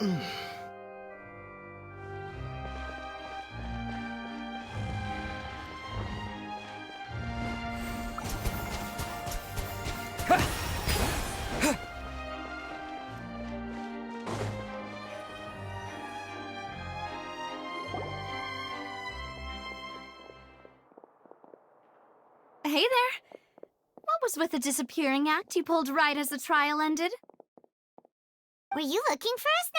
Hey there! What was with the disappearing act you pulled right as the trial ended? Were you looking for us,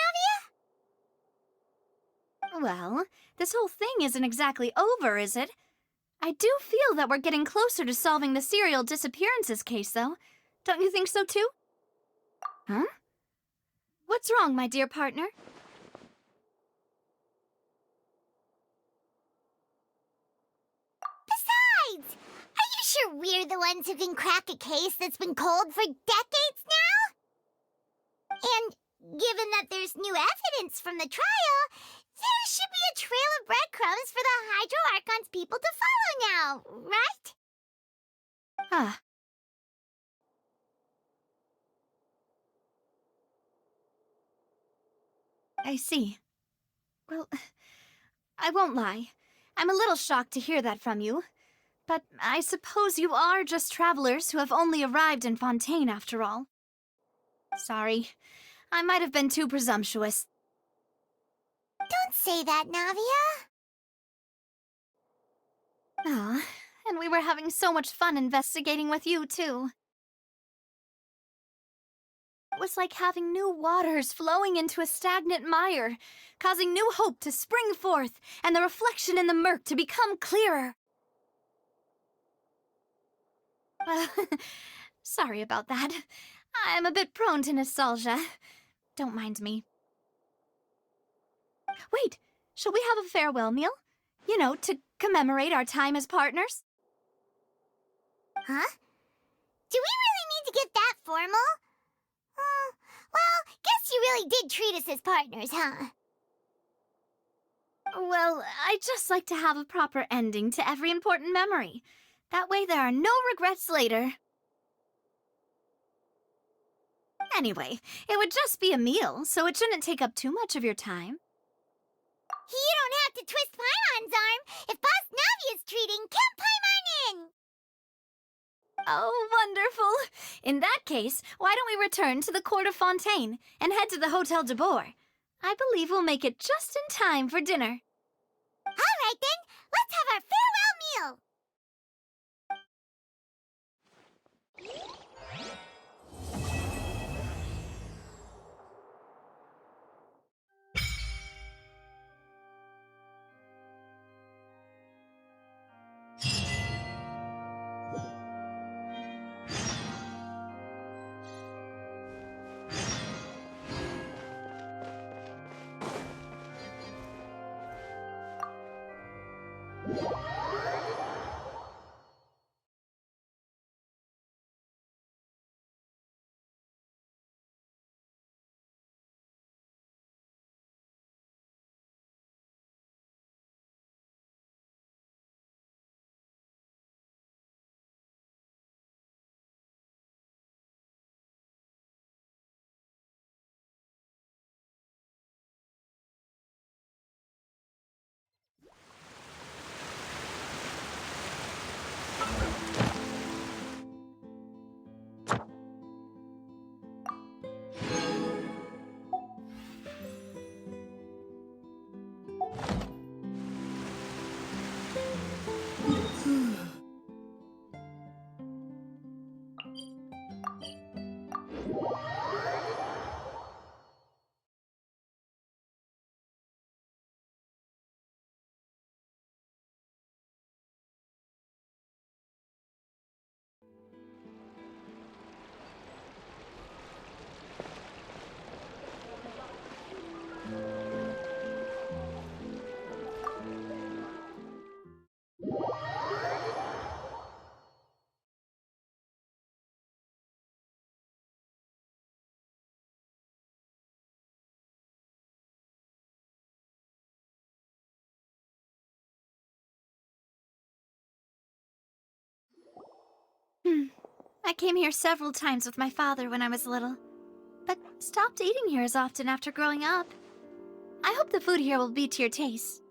Navia? Well, this whole thing isn't exactly over, is it? I do feel that we're getting closer to solving the serial disappearances case, though. Don't you think so, too? Huh? What's wrong, my dear partner? Besides, are you sure we're the ones who can crack a case that's been cold for decades now? And given that there's new evidence from the trial, there should be a trail of breadcrumbs for the Hydro Archon's people to follow now, right? Ah. I see. Well, I won't lie. I'm a little shocked to hear that from you. But I suppose you are just travelers who have only arrived in Fontaine after all. Sorry. I might have been too presumptuous. Don't say that, Navia. Ah, and we were having so much fun investigating with you, too. It was like having new waters flowing into a stagnant mire, causing new hope to spring forth, and the reflection in the murk to become clearer. Sorry about that. I'm a bit prone to nostalgia. Don't mind me. Wait, shall we have a farewell meal? You know, to commemorate our time as partners? Huh? Do we really need to get that formal? Well, guess you really did treat us as partners, huh? Well, I'd just like to have a proper ending to every important memory. That way there are no regrets later. Anyway, it would just be a meal, so it shouldn't take up too much of your time. You don't have to twist Paimon's arm. If Boss Navia's treating, count Paimon in! Oh, wonderful! In that case, why don't we return to the court of Fontaine and head to the Hotel de Boer? I believe we'll make it just in time for dinner. All right, then. Let's have our farewell meal. I came here several times with my father when I was little. but stopped eating here as often after growing up. I hope the food here will be to your taste.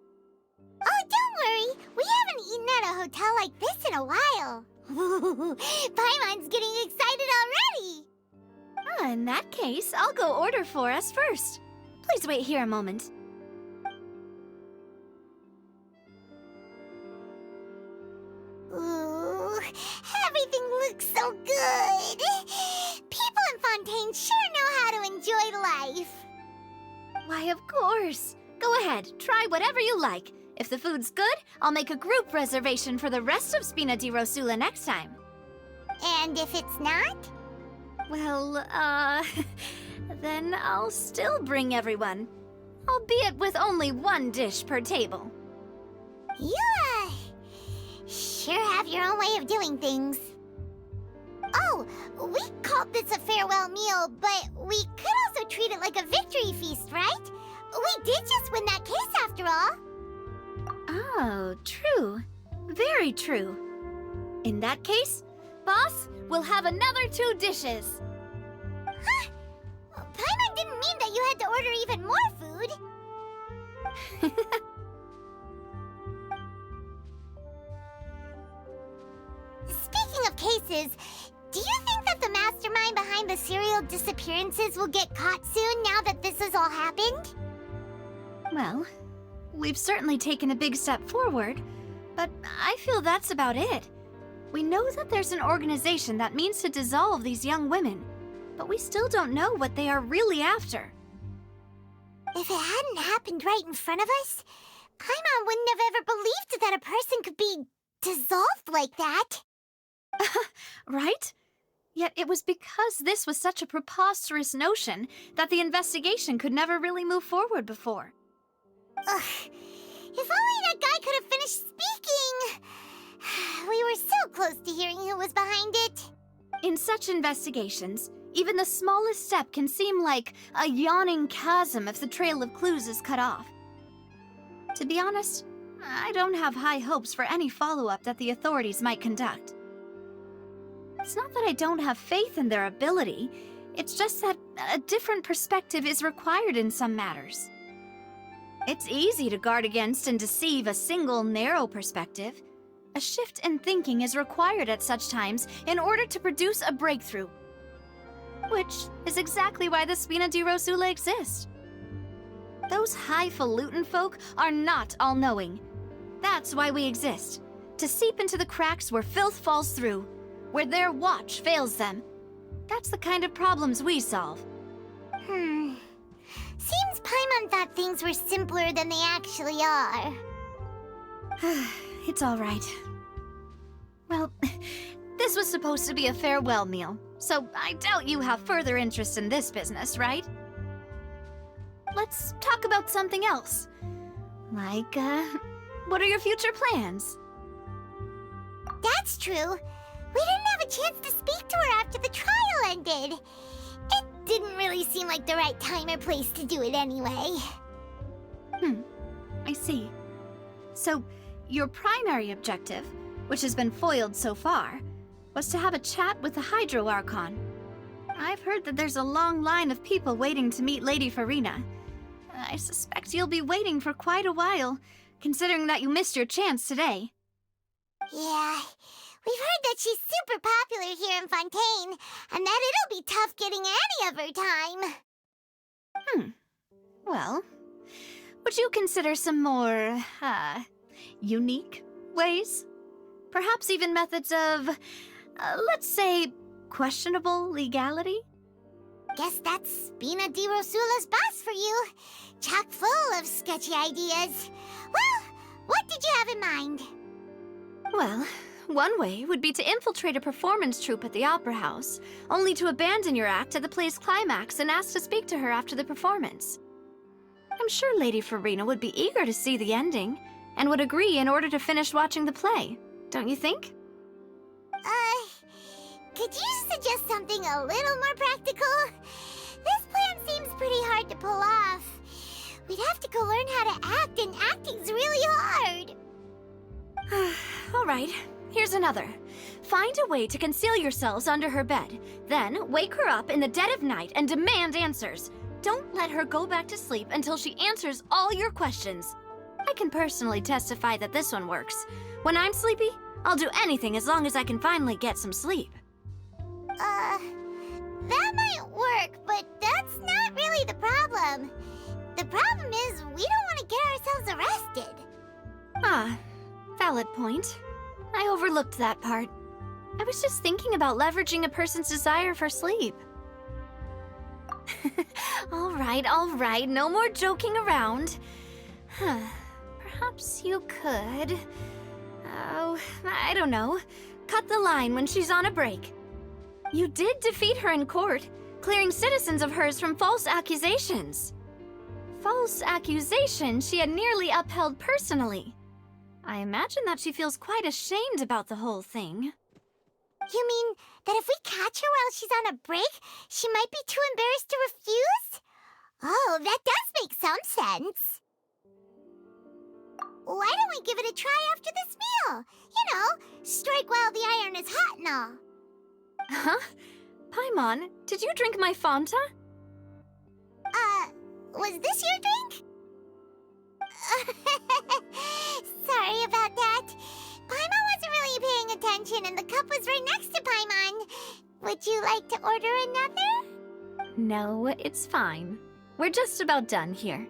Oh, don't worry. We haven't eaten at a hotel like this in a while. Paimon's getting excited already. In that case, I'll go order for us first. Please wait here a moment. Ooh, everything looks so good. People in Fontaine sure know how to enjoy life. Why, of course. Go ahead, try whatever you like. If the food's good, I'll make a group reservation for the rest of Spina di Rosula next time. And if it's not? Well, then I'll still bring everyone. Albeit with only one dish per table. You, sure have your own way of doing things. Oh, we called this a farewell meal, but we could also treat it like a victory feast, right? We did just win that case after all. Oh, true. Very true. In that case, boss, we'll have another 2 dishes. Huh? Paimon didn't mean that you had to order even more food. Speaking of cases, do you think that the mastermind behind the serial disappearances will get caught soon now that this has all happened? Well, we've certainly taken a big step forward, but I feel that's about it. We know that there's an organization that means to dissolve these young women, but we still don't know what they are really after. If it hadn't happened right in front of us, Paimon wouldn't have ever believed that a person could be dissolved like that. Right? Yet it was because this was such a preposterous notion that the investigation could never really move forward before. Ugh. If only that guy could have finished speaking! We were so close to hearing who was behind it. In such investigations, even the smallest step can seem like a yawning chasm if the trail of clues is cut off. To be honest, I don't have high hopes for any follow-up that the authorities might conduct. It's not that I don't have faith in their ability, it's just that a different perspective is required in some matters. It's easy to guard against and deceive a single narrow perspective. A shift in thinking is required at such times in order to produce a breakthrough. Which is exactly why the Spina di Rosula exists. Those highfalutin folk are not all-knowing. That's why we exist. To seep into the cracks where filth falls through, where their watch fails them. That's the kind of problems we solve. Seems Paimon thought things were simpler than they actually are. It's all right. Well, this was supposed to be a farewell meal, so I doubt you have further interest in this business, right? Let's talk about something else. Like, what are your future plans? That's true. We didn't have a chance to speak to her after the trial ended. It didn't really seem like the right time or place to do it anyway. I see. So, your primary objective, which has been foiled so far, was to have a chat with the Hydro Archon. I've heard that there's a long line of people waiting to meet Lady Farina. I suspect you'll be waiting for quite a while, considering that you missed your chance today. Yeah, we've heard that she's super popular here in Fontaine, and that it'll be tough getting any of her time. Well, would you consider some more, unique ways? Perhaps even methods of, let's say, questionable legality? Guess that's Spina di Rosula's boss for you. Chock full of sketchy ideas. Well, what did you have in mind? Well, one way would be to infiltrate a performance troupe at the Opera House, only to abandon your act at the play's climax and ask to speak to her after the performance. I'm sure Lady Farina would be eager to see the ending, and would agree in order to finish watching the play, don't you think? Could you suggest something a little more practical? This plan seems pretty hard to pull off. We'd have to go learn how to act, and acting's really hard. All right, here's another. Find a way to conceal yourselves under her bed, Then wake her up in the dead of night and demand answers. Don't let her go back to sleep until she answers all your questions. I can personally testify that this one works. When I'm sleepy, I'll do anything as long as I can finally get some sleep. That might work, but that's not really the problem. The problem is we don't want to get ourselves arrested. Ah, valid point. I overlooked that part. I was just thinking about leveraging a person's desire for sleep. All right, no more joking around. Perhaps you could... Oh, I don't know. Cut the line when she's on a break. You did defeat her in court, clearing citizens of hers from false accusations. False accusations she had nearly upheld personally. I imagine that she feels quite ashamed about the whole thing. You mean that if we catch her while she's on a break, she might be too embarrassed to refuse? Oh, that does make some sense. Why don't we give it a try after this meal? You know, strike while the iron is hot and all. Huh? Paimon, did you drink my Fanta? Was this your drink? Sorry about that. Paimon wasn't really paying attention and the cup was right next to Paimon. Would you like to order another? No, it's fine. We're just about done here.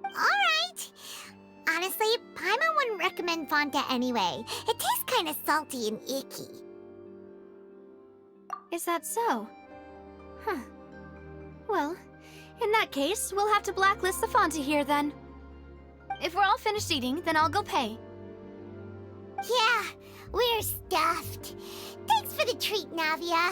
Alright. Honestly, Paimon wouldn't recommend Fanta anyway. It tastes kind of salty and icky. Is that so? Huh. Well, in that case, we'll have to blacklist the Fanta here then. If we're all finished eating, then I'll go pay. Yeah, we're stuffed. Thanks for the treat, Navia.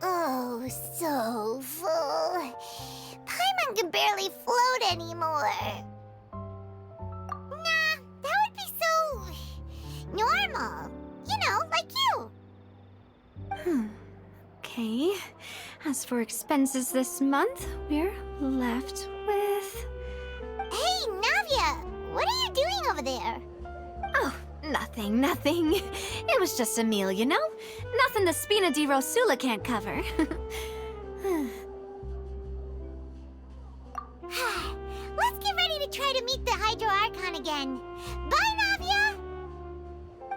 Oh, so full. Paimon can barely float anymore. Nah, that would be so... normal. You know, like you. Okay. As for expenses this month, we're left with... Hey, Navia! What are you doing over there? Oh, nothing. It was just a meal, you know? Nothing the Spina di Rosula can't cover. Let's get ready to try to meet the Hydro Archon again. Bye,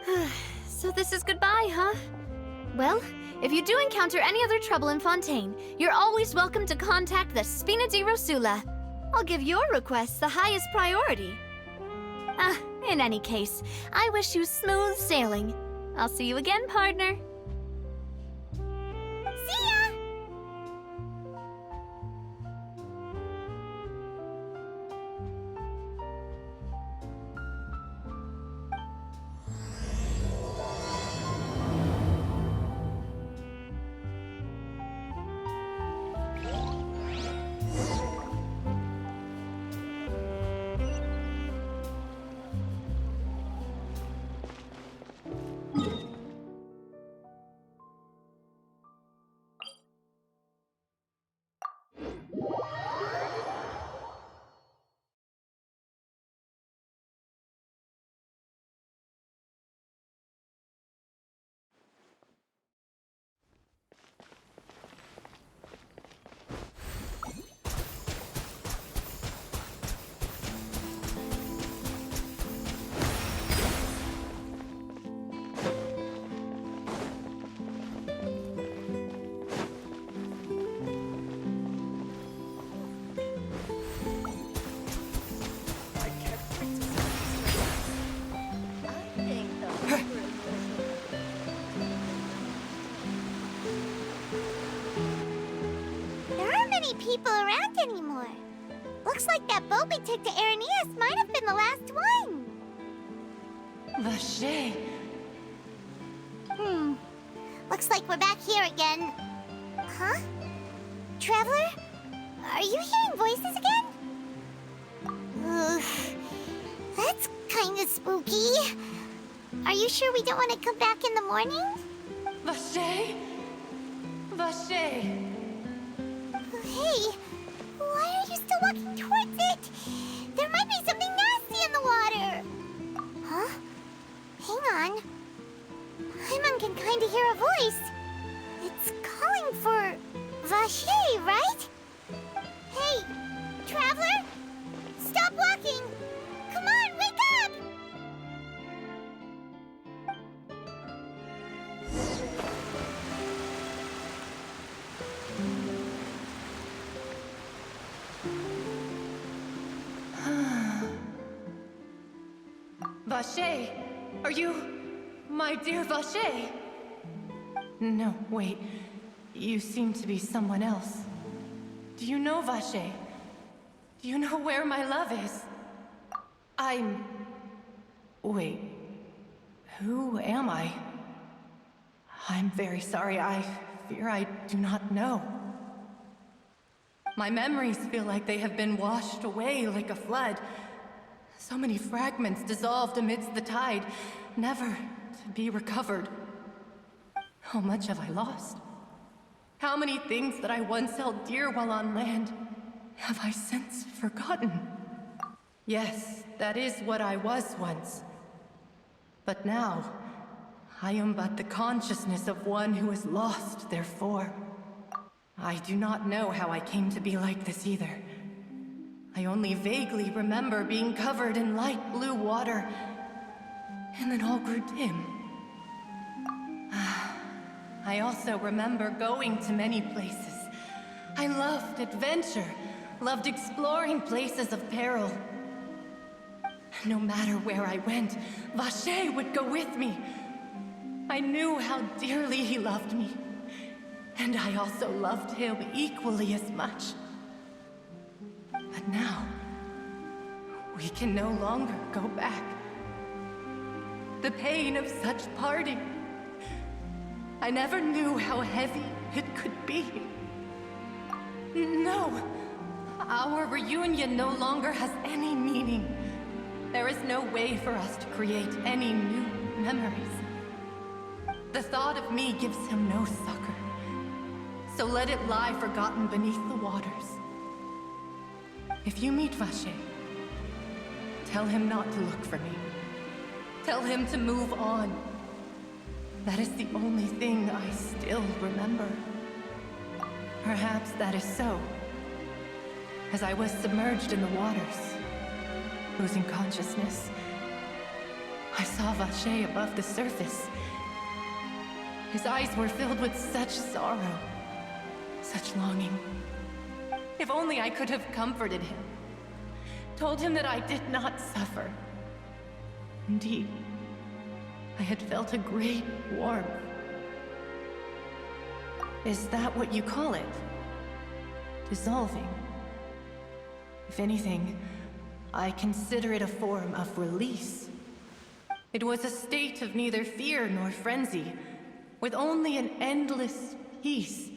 Navia! So this is goodbye, huh? Well, if you do encounter any other trouble in Fontaine, you're always welcome to contact the Spina di Rosula. I'll give your request the highest priority. In any case, I wish you smooth sailing. I'll see you again, partner. See ya! People around anymore. Looks like that boat we took to Araneas might have been the last one. Vacher. Looks like we're back here again. Huh? Traveler? Are you hearing voices again? Ugh. That's kinda spooky. Are you sure we don't want to come back in the morning? Vacher? Vacher. Hey, why are you still walking towards it? There might be something nasty in the water. Huh? Hang on. Paimon can kinda hear a voice. It's calling for Vacher, right? Hey, Traveler? Stop walking! Come on, wake up! Vacher, are you... my dear Vacher? No, wait. You seem to be someone else. Do you know Vacher? Do you know where my love is? Wait. Who am I? I'm very sorry. I fear I do not know. My memories feel like they have been washed away like a flood. So many fragments dissolved amidst the tide, never to be recovered. How much have I lost? How many things that I once held dear while on land have I since forgotten? Yes, that is what I was once. But now, I am but the consciousness of one who is lost, therefore. I do not know how I came to be like this either. I only vaguely remember being covered in light blue water, and then all grew dim. I also remember going to many places. I loved adventure, loved exploring places of peril. No matter where I went, Vacher would go with me. I knew how dearly he loved me, and I also loved him equally as much. But now, we can no longer go back. The pain of such parting, I never knew how heavy it could be. No, our reunion no longer has any meaning. There is no way for us to create any new memories. The thought of me gives him no succor, so let it lie forgotten beneath the waters. If you meet Vacher, tell him not to look for me. Tell him to move on. That is the only thing I still remember. Perhaps that is so. As I was submerged in the waters, losing consciousness, I saw Vacher above the surface. His eyes were filled with such sorrow, such longing. If only I could have comforted him, told him that I did not suffer. Indeed, I had felt a great warmth. Is that what you call it? Dissolving? If anything, I consider it a form of release. It was a state of neither fear nor frenzy, with only an endless peace,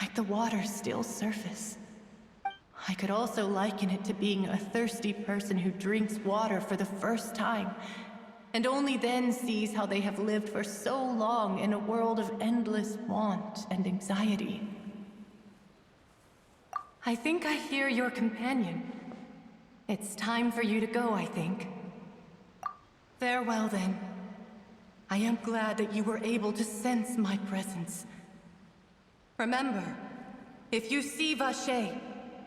like the water's still surface. I could also liken it to being a thirsty person who drinks water for the first time, and only then sees how they have lived for so long in a world of endless want and anxiety. I think I hear your companion. It's time for you to go, I think. Farewell, then. I am glad that you were able to sense my presence. Remember, if you see Vacher,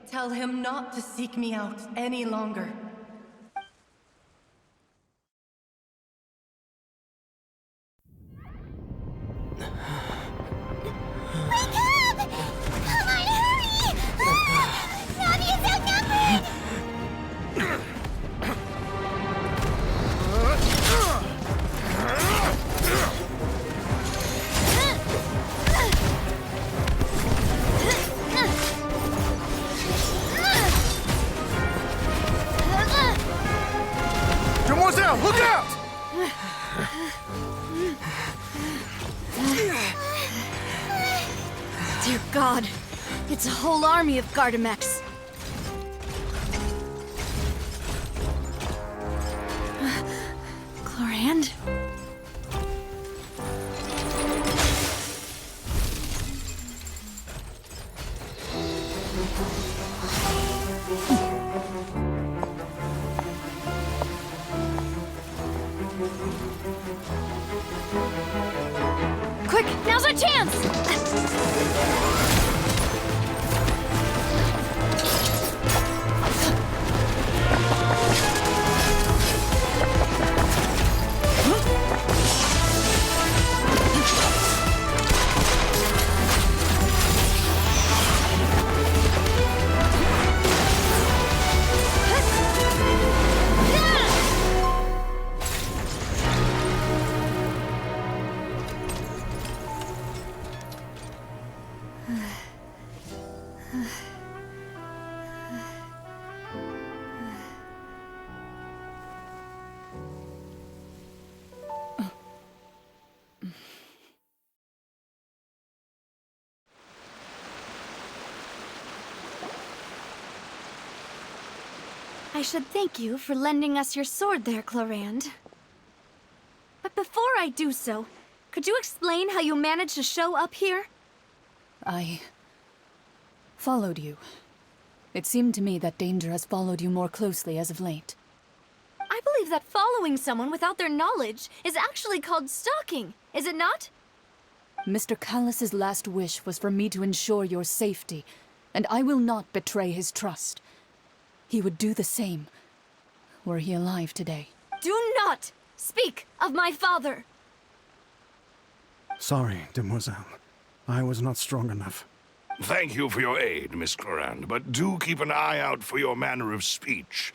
tell him not to seek me out any longer. Wake up! Come on, hurry! Navi is outnumbered! Demoiselle, look out! Dear God, it's a whole army of Gardamex. Chlorand? Quick, now's our chance! I should thank you for lending us your sword there, Chlorand. But before I do so, could you explain how you managed to show up here? I followed you. It seemed to me that danger has followed you more closely as of late. I believe that following someone without their knowledge is actually called stalking, is it not? Mr. Callus's last wish was for me to ensure your safety, and I will not betray his trust. He would do the same, were he alive today. Do not speak of my father! Sorry, demoiselle. I was not strong enough. Thank you for your aid, Miss Clorand, but do keep an eye out for your manner of speech.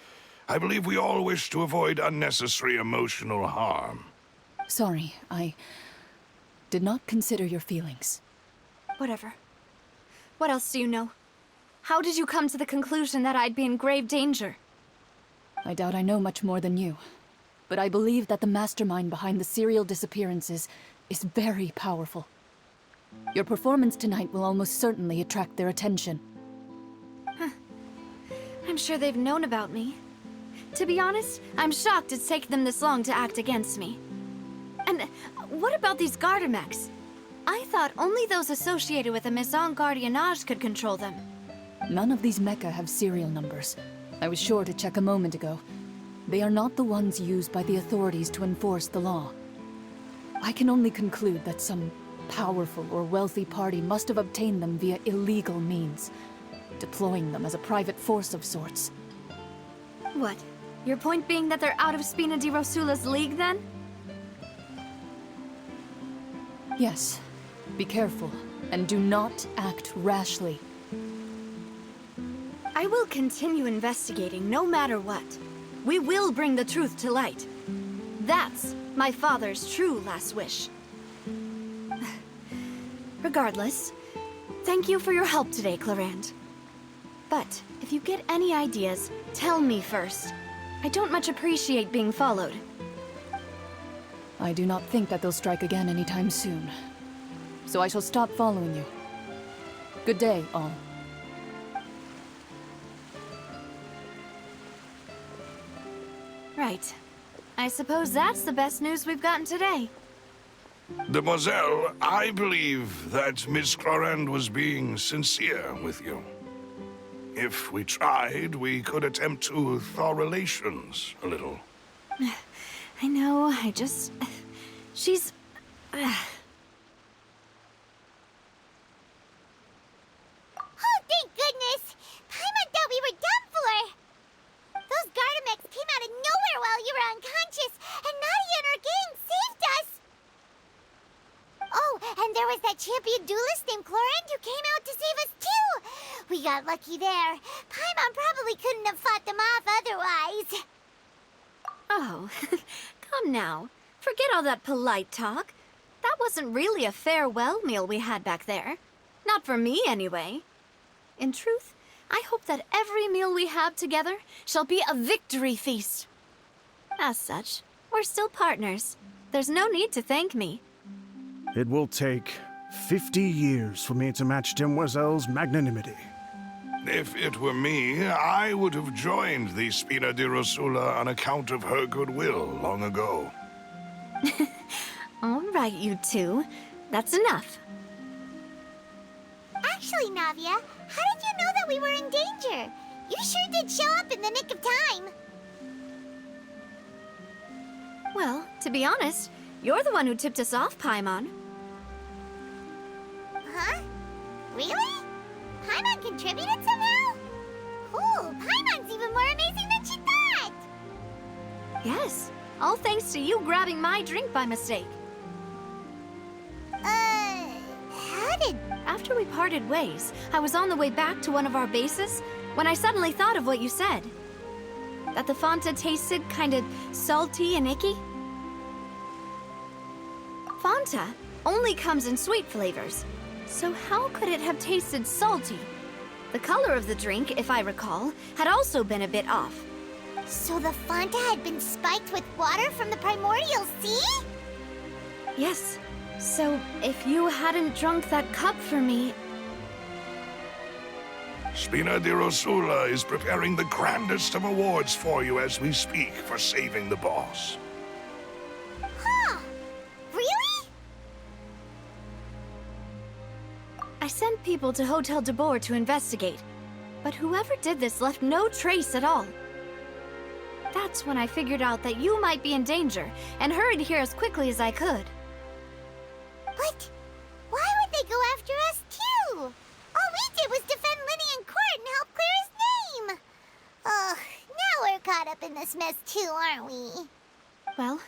I believe we all wish to avoid unnecessary emotional harm. Sorry, I did not consider your feelings. Whatever. What else do you know? How did you come to the conclusion that I'd be in grave danger? I doubt I know much more than you, but I believe that the mastermind behind the serial disappearances is very powerful. Your performance tonight will almost certainly attract their attention. I'm sure they've known about me. To be honest, I'm shocked it's taken them this long to act against me. And what about these Gardamex? I thought only those associated with the Maison Gardiennage could control them. None of these mecha have serial numbers. I was sure to check a moment ago. They are not the ones used by the authorities to enforce the law. I can only conclude that some powerful or wealthy party must have obtained them via illegal means, deploying them as a private force of sorts. What? Your point being that they're out of Spina di Rosula's league, then? Yes. Be careful, and do not act rashly. I will continue investigating no matter what. We will bring the truth to light. That's my father's true last wish. Regardless, thank you for your help today, Clorand. But if you get any ideas, tell me first. I don't much appreciate being followed. I do not think that they'll strike again anytime soon. So I shall stop following you. Good day, all. Right. I suppose that's the best news we've gotten today. Demoiselle, I believe that Miss Clorand was being sincere with you. If we tried, we could attempt to thaw relations a little. I know, I just... She's... Oh, thank goodness! Paimon thought we were done for! Those Gardamex came out of nowhere while you were unconscious, and Nadia and her gang saved us! Oh, and there was that champion duelist named Clorand who came out to save us too! We got lucky there. Paimon probably couldn't have fought them off otherwise. Oh, come now. Forget all that polite talk. That wasn't really a farewell meal we had back there. Not for me, anyway. In truth, I hope that every meal we have together shall be a victory feast. As such, we're still partners. There's no need to thank me. It will take 50 years for me to match Demoiselle's magnanimity. If it were me, I would have joined the Spina di Rosula on account of her goodwill long ago. All right, you two. That's enough. Actually, Navia, how did you know that we were in danger? You sure did show up in the nick of time. Well, to be honest, you're the one who tipped us off, Paimon. Huh? Really? Paimon contributed somehow? Cool, Paimon's even more amazing than she thought! Yes, all thanks to you grabbing my drink by mistake. How did... After we parted ways, I was on the way back to one of our bases when I suddenly thought of what you said. That the Fanta tasted kind of salty and icky. Fanta only comes in sweet flavors, so how could it have tasted salty? The color of the drink, if I recall, had also been a bit off. So the Fanta had been spiked with water from the primordial sea? Yes, so if you hadn't drunk that cup for me... Spina di Rosula is preparing the grandest of awards for you as we speak for saving the boss. Huh? Really? I sent people to Hotel de Boer to investigate, but whoever did this left no trace at all. That's when I figured out that you might be in danger and hurried here as quickly as I could. But why would they go after us too? All we did was defend Linny in court and help clear his name. Ugh, now we're caught up in this mess too, aren't we? Well,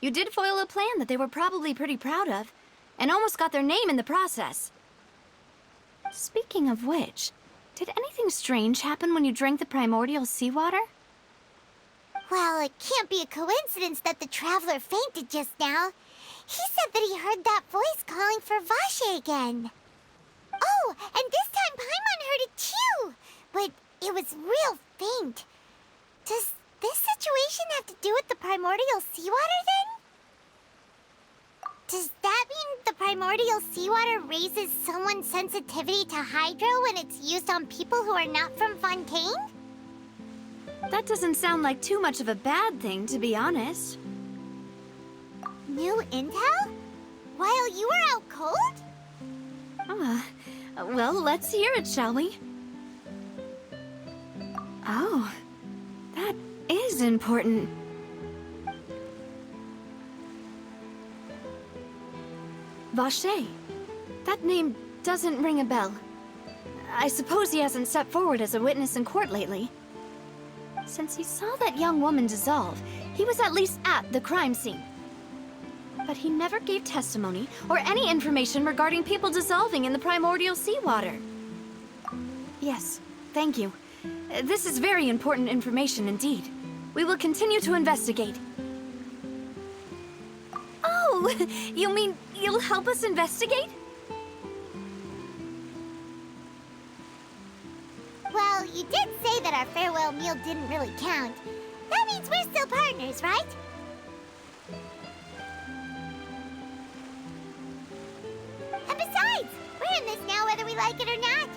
you did foil a plan that they were probably pretty proud of, and almost got their name in the process. Speaking of which, did anything strange happen when you drank the primordial seawater? Well, it can't be a coincidence that the traveler fainted just now. He said that he heard that voice calling for Vache again. Oh, and this time Paimon heard it too, but it was real faint. Does this situation have to do with the primordial seawater then? Does that mean the primordial seawater raises someone's sensitivity to hydro when it's used on people who are not from Fontaine? That doesn't sound like too much of a bad thing, to be honest. New intel? While you were out cold? Well, let's hear it, shall we? Oh, that is important. Vache. That name doesn't ring a bell. I suppose he hasn't stepped forward as a witness in court lately. Since he saw that young woman dissolve, he was at least at the crime scene. But he never gave testimony or any information regarding people dissolving in the primordial seawater. Yes, thank you. This is very important information indeed. We will continue to investigate. Oh, you mean you'll help us investigate? Well, you did say that our farewell meal didn't really count. That means we're still partners, right? And besides, we're in this now whether we like it or not.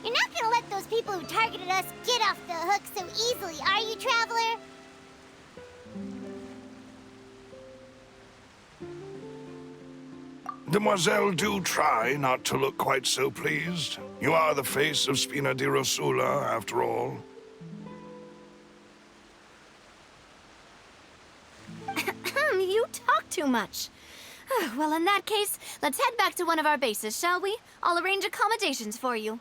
You're not gonna let those people who targeted us get off the hook so easily, are you, Traveler? Demoiselle, do try not to look quite so pleased. You are the face of Spina di Rosula, after all. You talk too much. Well, in that case, let's head back to one of our bases, shall we? I'll arrange accommodations for you.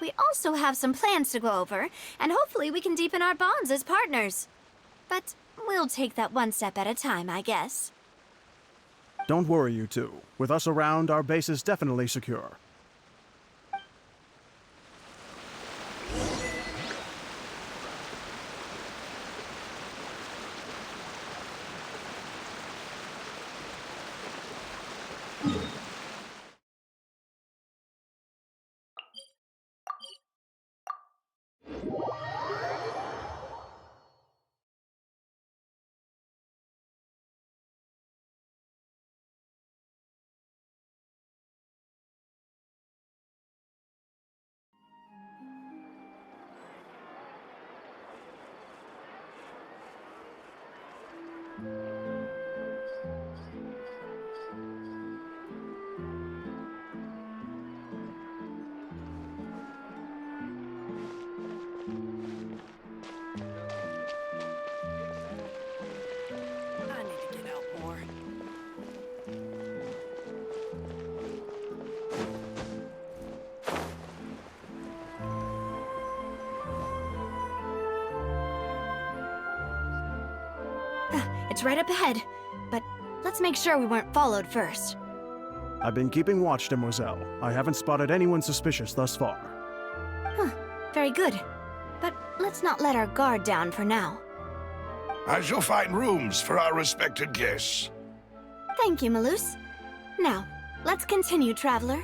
We also have some plans to go over, and hopefully we can deepen our bonds as partners. But we'll take that one step at a time, I guess. Don't worry, you two. With us around, our base is definitely secure. right up ahead. But let's make sure we weren't followed first. I've been keeping watch, Demoiselle. I haven't spotted anyone suspicious thus far. Huh, very good. But let's not let our guard down for now. I shall find rooms for our respected guests. Thank you, Malus. Now, let's continue, Traveler.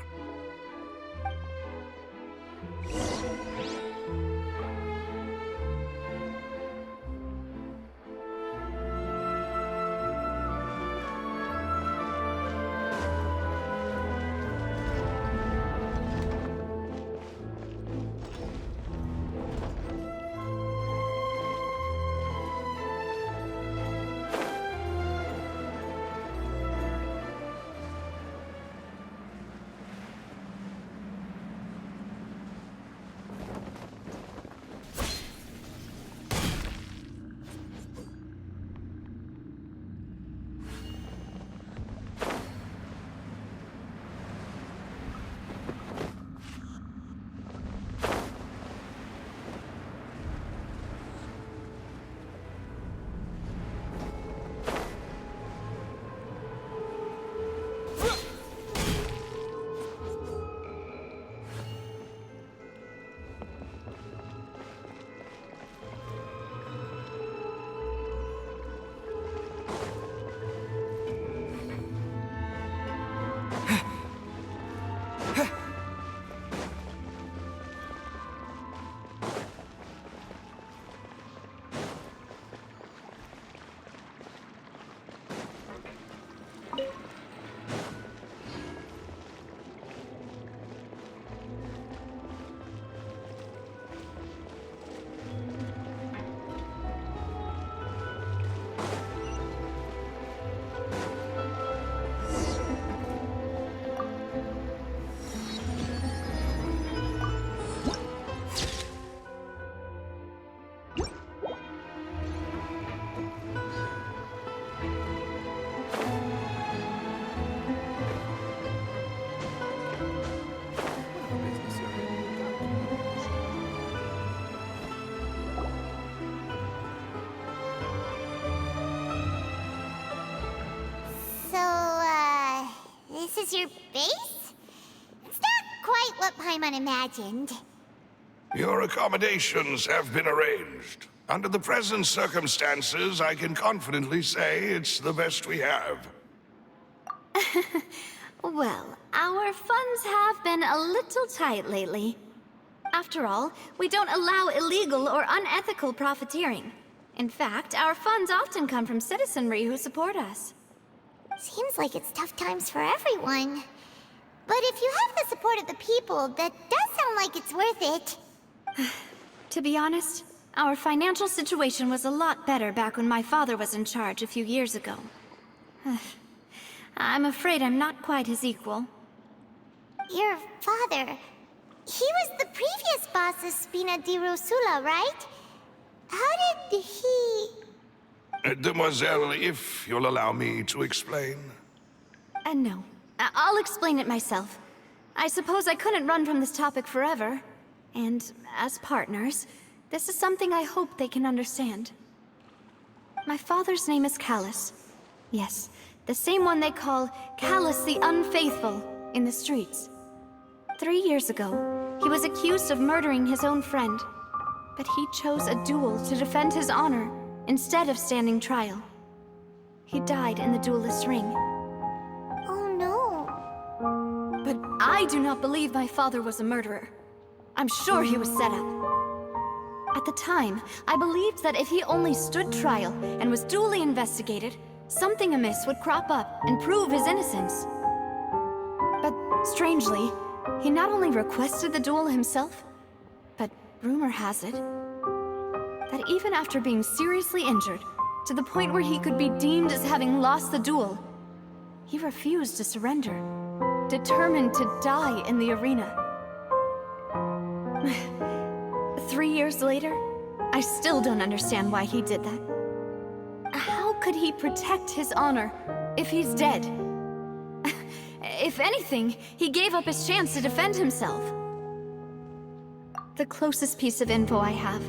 This is your base? It's not quite what Paimon imagined. Your accommodations have been arranged. Under the present circumstances, I can confidently say it's the best we have. Well, our funds have been a little tight lately. After all, we don't allow illegal or unethical profiteering. In fact, our funds often come from citizenry who support us. Seems like it's tough times for everyone. But if you have the support of the people, that does sound like it's worth it. To be honest, our financial situation was a lot better back when my father was in charge a few years ago. I'm afraid I'm not quite his equal. Your father... he was the previous boss of Spina di Rosula, right? How did he... Demoiselle, if you'll allow me to explain. No. I'll explain it myself. I suppose I couldn't run from this topic forever. And as partners, this is something I hope they can understand. My father's name is Callus. Yes, the same one they call Callus the Unfaithful in the streets. 3 years ago, he was accused of murdering his own friend. But he chose a duel to defend his honor instead of standing trial. He died in the duelist's ring. Oh no. But I do not believe my father was a murderer. I'm sure he was set up. At the time, I believed that if he only stood trial and was duly investigated, something amiss would crop up and prove his innocence. But strangely, he not only requested the duel himself, but rumor has it that even after being seriously injured, to the point where he could be deemed as having lost the duel, he refused to surrender, determined to die in the arena. 3 years later, I still don't understand why he did that. How could he protect his honor if he's dead? If anything, he gave up his chance to defend himself. The closest piece of info I have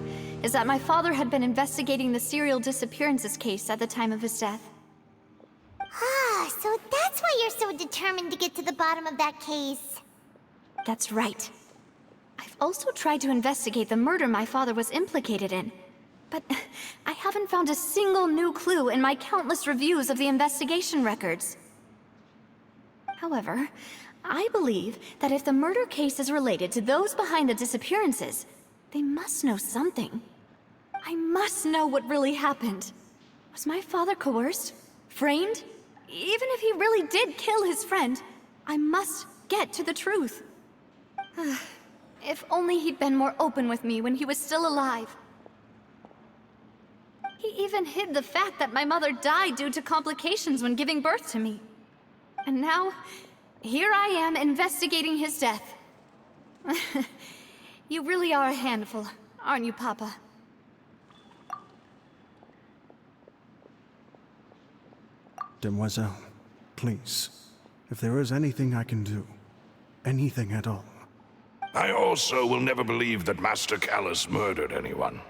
is that my father had been investigating the serial disappearances case at the time of his death. Ah, so that's why you're so determined to get to the bottom of that case. That's right. I've also tried to investigate the murder my father was implicated in, but I haven't found a single new clue in my countless reviews of the investigation records. However, I believe that if the murder case is related to those behind the disappearances, they must know something. I must know what really happened. Was my father coerced? Framed? Even if he really did kill his friend, I must get to the truth. If only he'd been more open with me when he was still alive. He even hid the fact that my mother died due to complications when giving birth to me. And now, here I am investigating his death. You really are a handful, aren't you, Papa? Demoiselle, please, if there is anything I can do, anything at all. I also will never believe that Master Callus murdered anyone.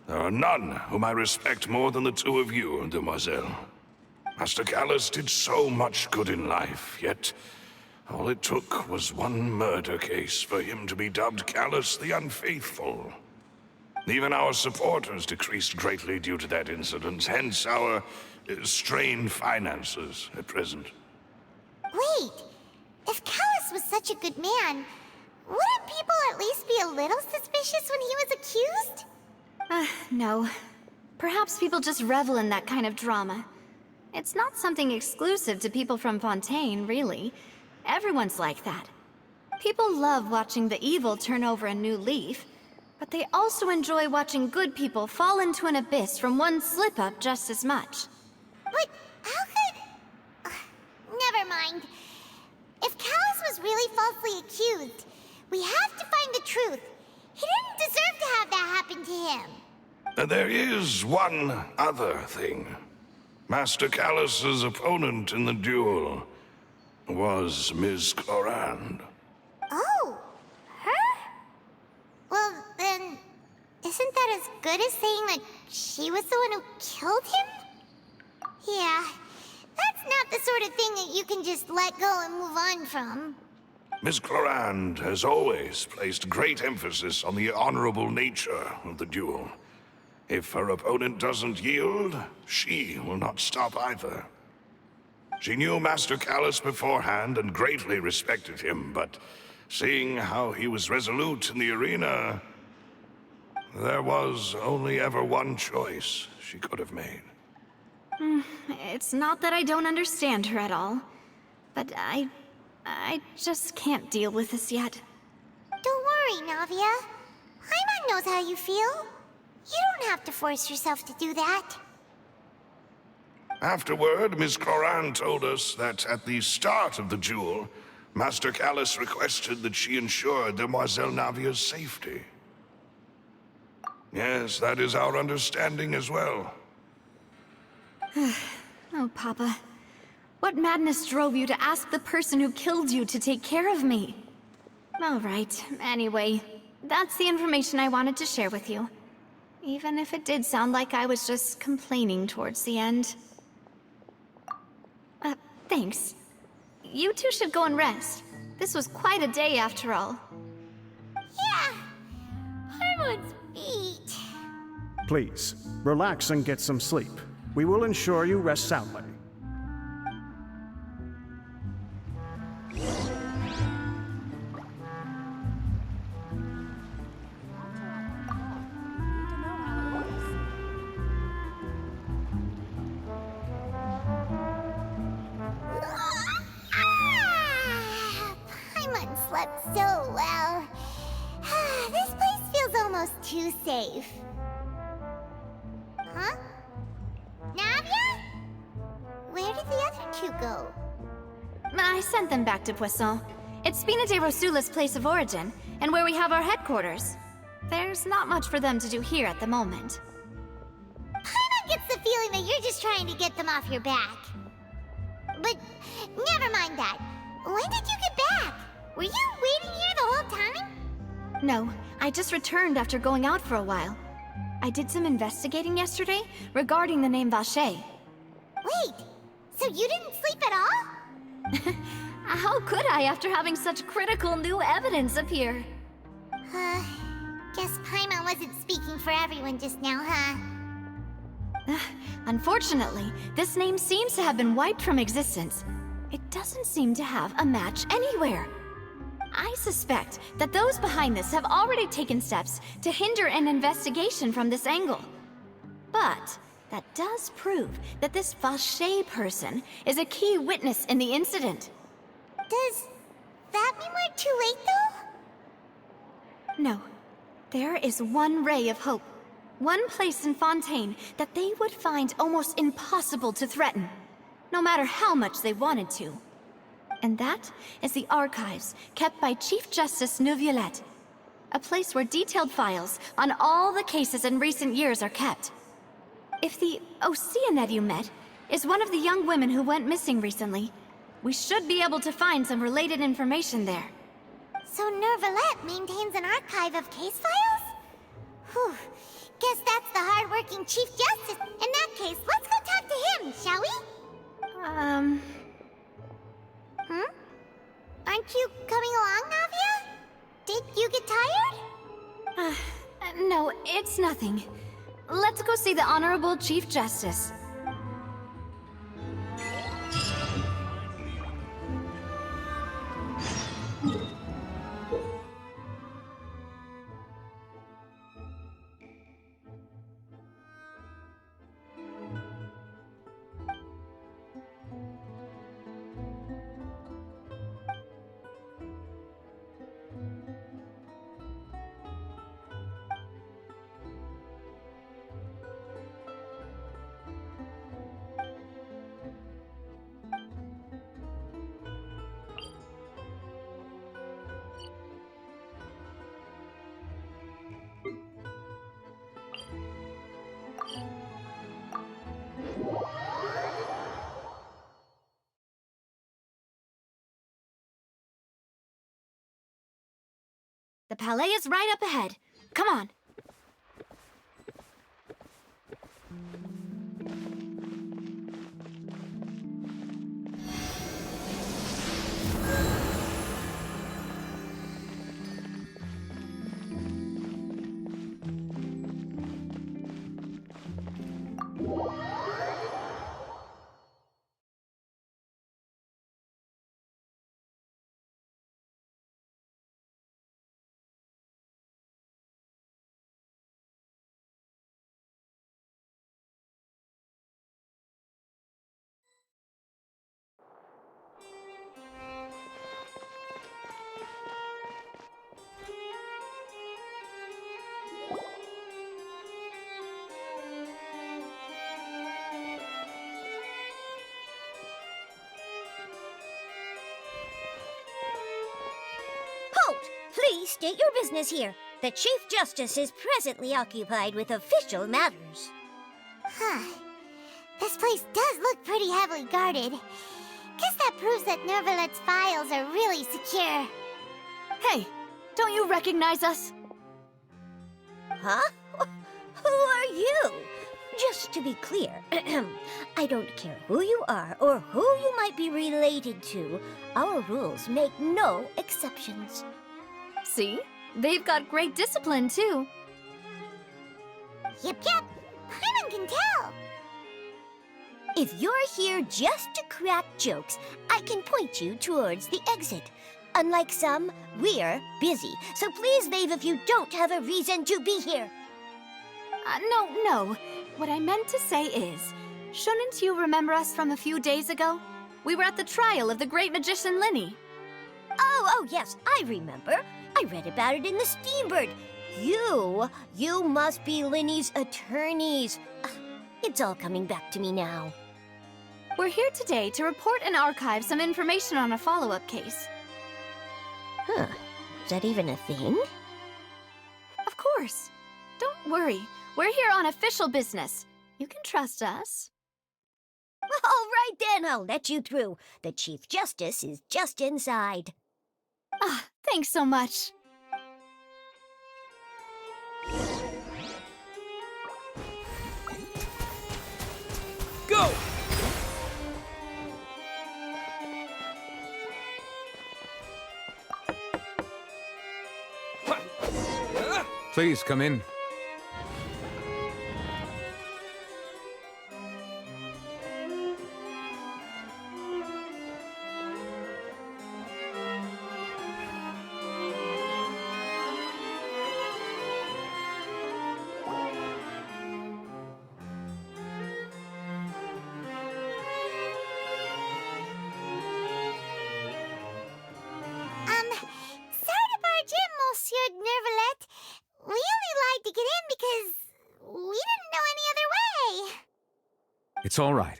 There are none whom I respect more than the two of you, Demoiselle. Master Callus did so much good in life, yet all it took was one murder case for him to be dubbed Callus the Unfaithful. Even our supporters decreased greatly due to that incident, hence our strained finances at present. Wait, if Callus was such a good man, wouldn't people at least be a little suspicious when he was accused? No. Perhaps people just revel in that kind of drama. It's not something exclusive to people from Fontaine, really. Everyone's like that. People love watching the evil turn over a new leaf, but they also enjoy watching good people fall into an abyss from one slip-up just as much. But how could... never mind. If Callus was really falsely accused, we have to find the truth. He didn't deserve to have that happen to him. There is one other thing. Master Callus's opponent in the duel was Ms. Clorand. Oh, her? Well, then, isn't that as good as saying that she was the one who killed him? Yeah, that's not the sort of thing that you can just let go and move on from. Ms. Clorand has always placed great emphasis on the honorable nature of the duel. If her opponent doesn't yield, she will not stop either. She knew Master Callus beforehand and greatly respected him, but seeing how he was resolute in the arena, there was only ever one choice she could have made. It's not that I don't understand her at all, but I just can't deal with this yet. Don't worry, Navia. Paimon knows how you feel. You don't have to force yourself to do that. Afterward, Ms. Clorand told us that at the start of the duel, Master Callus requested that she ensure Demoiselle Navia's safety. Yes, that is our understanding as well. Oh, Papa. What madness drove you to ask the person who killed you to take care of me? All right, anyway, that's the information I wanted to share with you. Even if it did sound like I was just complaining towards the end. Thanks. You two should go and rest. This was quite a day after all. Yeah, Paimon's beat. Please, relax and get some sleep. We will ensure you rest soundly. Paimon slept so well. This place feels almost too safe. Huh? Navia? Where did the other two go? I sent them back to Poisson. It's Spina de Rosula's place of origin, and where we have our headquarters. There's not much for them to do here at the moment. Paimon gets the feeling that you're just trying to get them off your back. But never mind that. When did you get back? Were you waiting here the whole time? No, I just returned after going out for a while. I did some investigating yesterday regarding the name Vache. Wait, so you didn't sleep at all? How could I after having such critical new evidence appear? Guess Paimon wasn't speaking for everyone just now, huh? Unfortunately, this name seems to have been wiped from existence. It doesn't seem to have a match anywhere. I suspect that those behind this have already taken steps to hinder an investigation from this angle. But that does prove that this Vache person is a key witness in the incident. Does that mean we're too late, though? No. There is one ray of hope. One place in Fontaine that they would find almost impossible to threaten, no matter how much they wanted to. And that is the archives kept by Chief Justice Neuvillette, a place where detailed files on all the cases in recent years are kept. If the Oceanette you met is one of the young women who went missing recently, we should be able to find some related information there. So Neuvillette maintains an archive of case files? Whew. Guess that's the hard-working Chief Justice. In that case, let's go talk to him, shall we? Aren't you coming along, Navia? Did you get tired? No, it's nothing. Let's go see the Honorable Chief Justice. The Palais is right up ahead. Come on. Halt! Please state your business here. The Chief Justice is presently occupied with official matters. This place does look pretty heavily guarded. Guess that proves that Neuvillette's files are really secure. Hey, don't you recognize us? Huh? Who are you? Just to be clear, I don't care who you are or who you might be related to. Our rules make no exceptions. See? They've got great discipline, too. Yep. Paimon can tell. If you're here just to crack jokes, I can point you towards the exit. Unlike some, we're busy, so please leave if you don't have a reason to be here. No. What I meant to say is, shouldn't you remember us from a few days ago? We were at the trial of the great magician Linny. Oh, yes, I remember. I read about it in the Steambird. You must be Linny's attorneys. It's all coming back to me now. We're here today to report and archive some information on a follow-up case. Huh. Is that even a thing? Of course. Don't worry. We're here on official business. You can trust us. All right then, I'll let you through. The Chief Justice is just inside. Thanks so much. Please come in. Sorry to barge in, Monsieur Nervalet. We only lied to get in because we didn't know any other way. It's all right.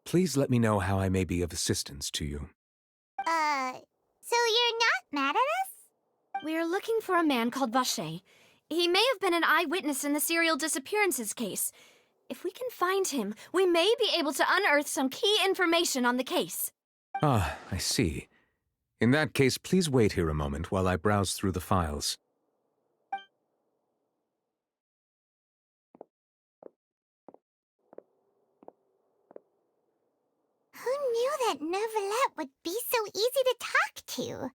Please let me know how I may be of assistance to you. So you're not mad at us? We're looking for a man called Vacher. He may have been an eyewitness in the serial disappearances case. If we can find him, we may be able to unearth some key information on the case. Ah, I see. In that case, please wait here a moment while I browse through the files. Who knew that Nervalet would be so easy to talk to?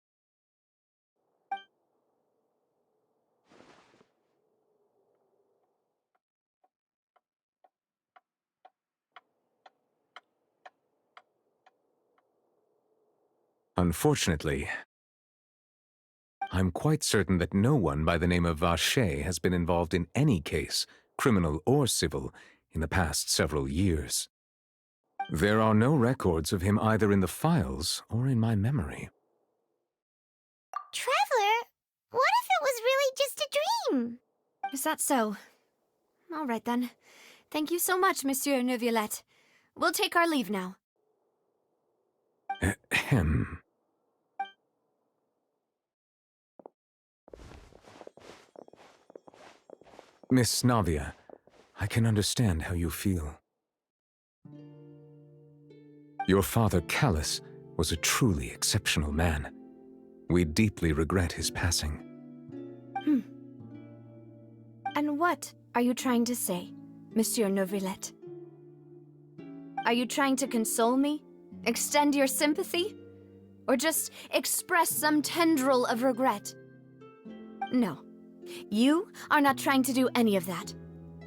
Unfortunately, I'm quite certain that no one by the name of Vacher has been involved in any case, criminal or civil, in the past several years. There are no records of him either in the files or in my memory. Traveler, what if it was really just a dream? Is that so? All right then. Thank you so much, Monsieur Neuvillette. We'll take our leave now. Ahem. Miss Navia, I can understand how you feel. Your father, Callus, was a truly exceptional man. We deeply regret his passing. And what are you trying to say, Monsieur Neuvillette? Are you trying to console me? Extend your sympathy? Or just express some tendril of regret? No. You are not trying to do any of that.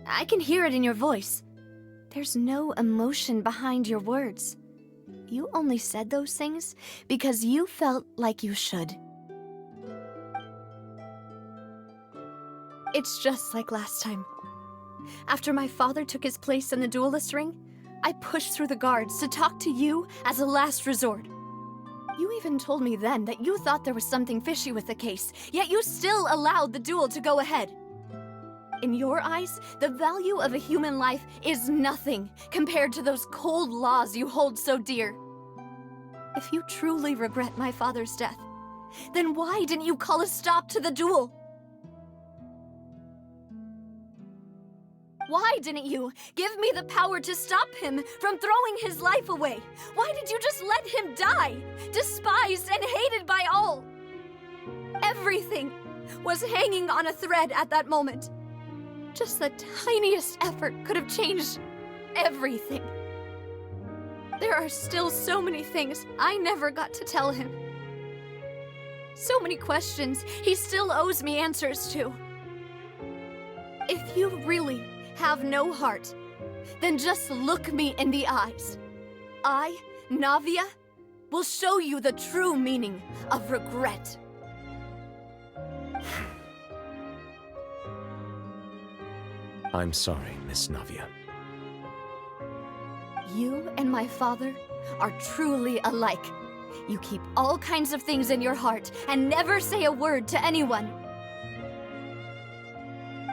I can hear it in your voice. There's no emotion behind your words. You only said those things because you felt like you should. It's just like last time. After my father took his place in the duelist ring, I pushed through the guards to talk to you as a last resort. You even told me then that you thought there was something fishy with the case, yet you still allowed the duel to go ahead. In your eyes, the value of a human life is nothing compared to those cold laws you hold so dear. If you truly regret my father's death, then why didn't you call a stop to the duel? Why didn't you give me the power to stop him from throwing his life away? Why did you just let him die, despised and hated by all? Everything was hanging on a thread at that moment. Just the tiniest effort could have changed everything. There are still so many things I never got to tell him. So many questions he still owes me answers to. If you really have no heart, then just look me in the eyes. I, Navia, will show you the true meaning of regret. I'm sorry, Miss Navia. You and my father are truly alike. You keep all kinds of things in your heart and never say a word to anyone.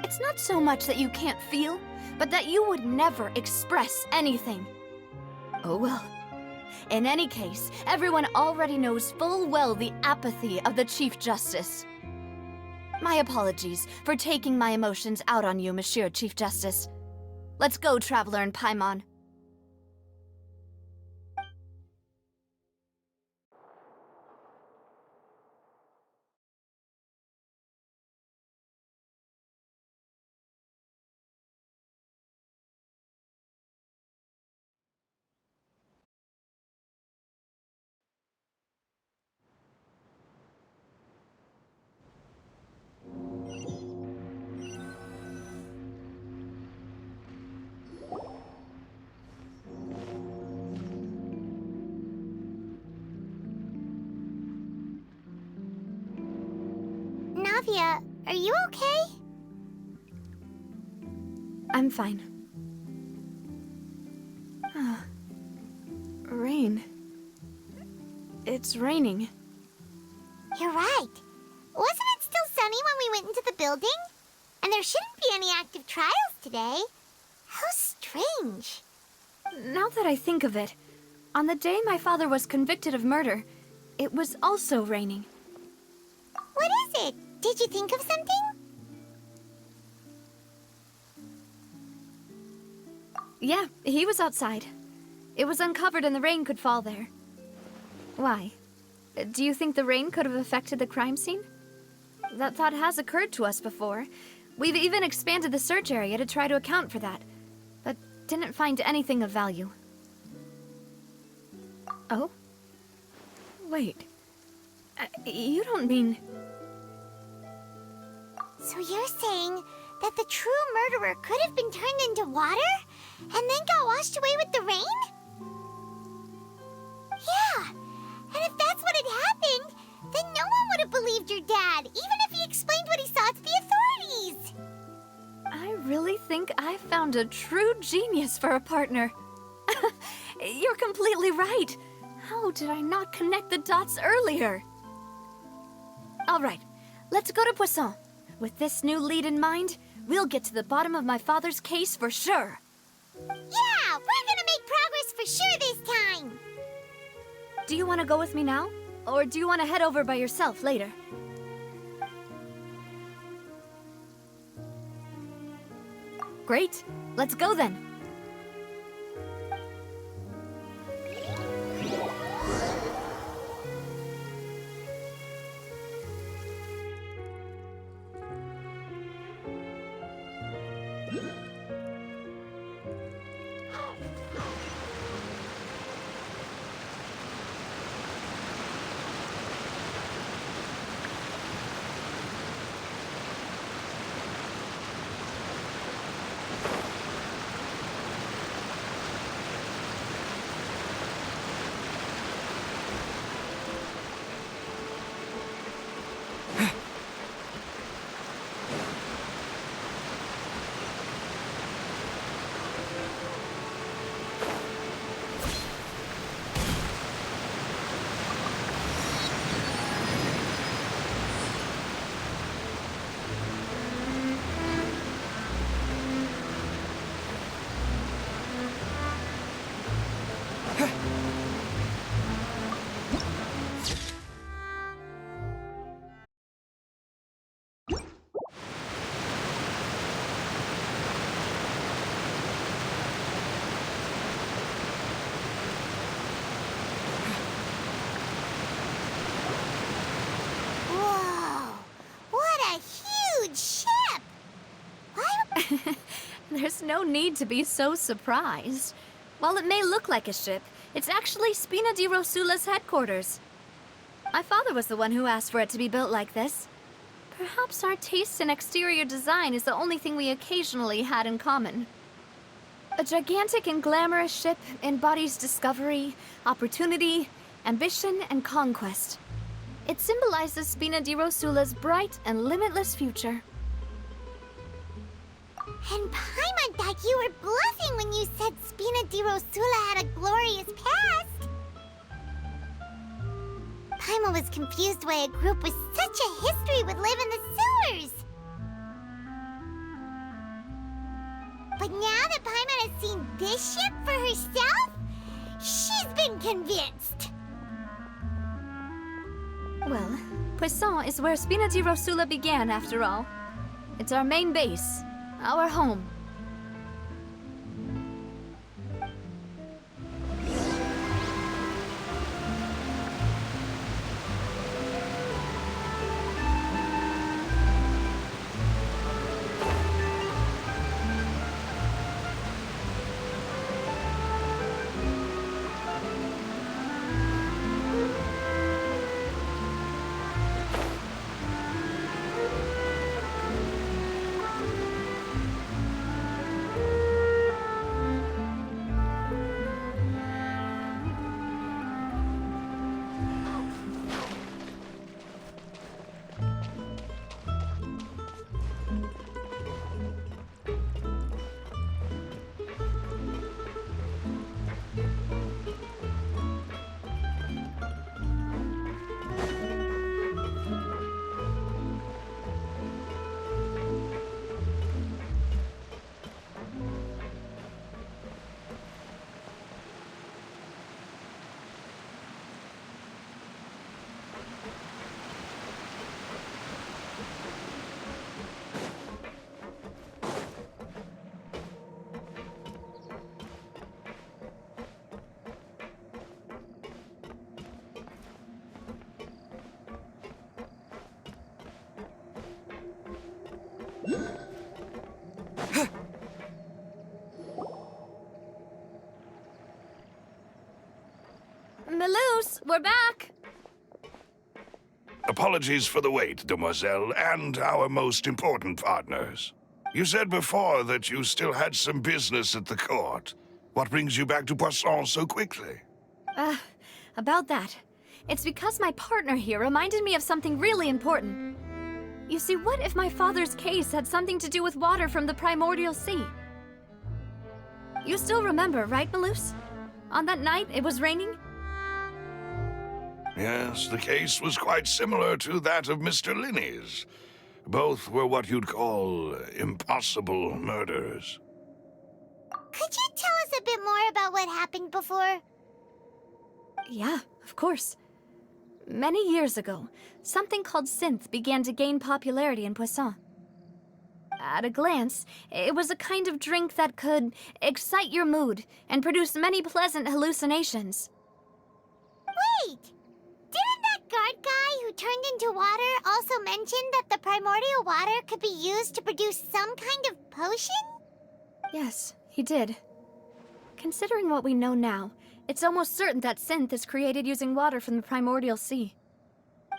It's not so much that you can't feel, but that you would never express anything. Oh well. In any case, everyone already knows full well the apathy of the Chief Justice. My apologies for taking my emotions out on you, Monsieur Chief Justice. Let's go, Traveler and Paimon. Octavia, are you okay? I'm fine. Rain. It's raining. You're right. Wasn't it still sunny when we went into the building? And there shouldn't be any active trials today. How strange. Now that I think of it, on the day my father was convicted of murder, it was also raining. What is it? Did you think of something? Yeah, he was outside. It was uncovered and the rain could fall there. Why? Do you think the rain could have affected the crime scene? That thought has occurred to us before. We've even expanded the search area to try to account for that, but didn't find anything of value. Oh? Wait. You don't mean... So you're saying that the true murderer could have been turned into water and then got washed away with the rain? Yeah, and if that's what had happened, then no one would have believed your dad, even if he explained what he saw to the authorities. I really think I found a true genius for a partner. You're completely right. How did I not connect the dots earlier? All right, let's go to Poisson. With this new lead in mind, we'll get to the bottom of my father's case for sure. Yeah, we're gonna make progress for sure this time. Do you want to go with me now? Or do you want to head over by yourself later? Great, let's go then. Whoa, what a huge ship! Why? There's no need to be so surprised. While it may look like a ship, it's actually Spina di Rosula's headquarters. My father was the one who asked for it to be built like this. Perhaps our taste in exterior design is the only thing we occasionally had in common. A gigantic and glamorous ship embodies discovery, opportunity, ambition, and conquest. It symbolizes Spina di Rosula's bright and limitless future. And Paimon thought you were bluffing when you said Spina di Rosula had a glorious past. Paimon was confused why a group with such a history would live in the sewers. But now that Paimon has seen this ship for herself, she's been convinced. Well, Poisson is where Spina di Rosula began, after all. It's our main base, our home. we're back! Apologies for the wait, demoiselle, and our most important partners. You said before that you still had some business at the court. What brings you back to Poisson so quickly? About that. It's because my partner here reminded me of something really important. You see, what if my father's case had something to do with water from the primordial sea? You still remember, right, Malus? On that night, it was raining? Yes, the case was quite similar to that of Mr. Linney's. Both were what you'd call impossible murders. Could you tell us a bit more about what happened before? Yeah, of course. Many years ago, something called synth began to gain popularity in Poisson. At a glance, it was a kind of drink that could excite your mood and produce many pleasant hallucinations. Wait! Didn't that guard guy who turned into water also mention that the primordial water could be used to produce some kind of potion? Yes, he did. Considering what we know now, it's almost certain that synth is created using water from the primordial sea.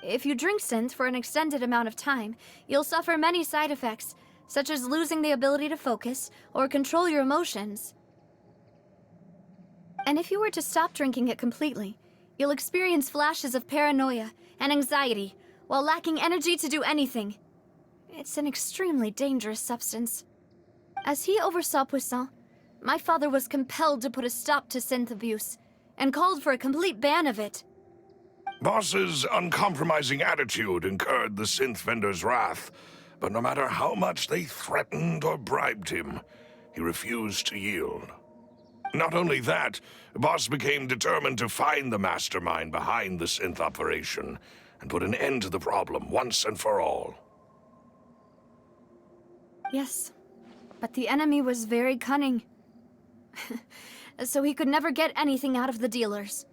If you drink synth for an extended amount of time, you'll suffer many side effects, such as losing the ability to focus or control your emotions. And if you were to stop drinking it completely, you'll experience flashes of paranoia and anxiety while lacking energy to do anything. It's an extremely dangerous substance. As he oversaw Poisson, my father was compelled to put a stop to synth abuse and called for a complete ban of it. Boss's uncompromising attitude incurred the synth vendor's wrath, but no matter how much they threatened or bribed him, he refused to yield. Not only that, Boss became determined to find the mastermind behind the synth operation and put an end to the problem once and for all. Yes, but the enemy was very cunning. So he could never get anything out of the dealers,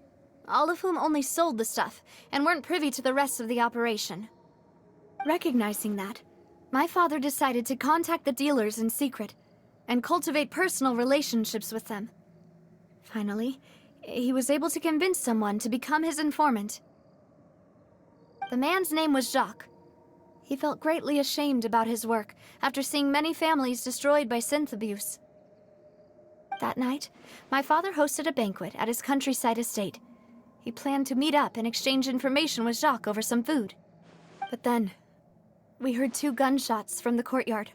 all of whom only sold the stuff and weren't privy to the rest of the operation. Recognizing that, my father decided to contact the dealers in secret and cultivate personal relationships with them. Finally, he was able to convince someone to become his informant. The man's name was Jacques. He felt greatly ashamed about his work after seeing many families destroyed by synth abuse. That night, my father hosted a banquet at his countryside estate. He planned to meet up and exchange information with Jacques over some food. But then, we heard 2 gunshots from the courtyard.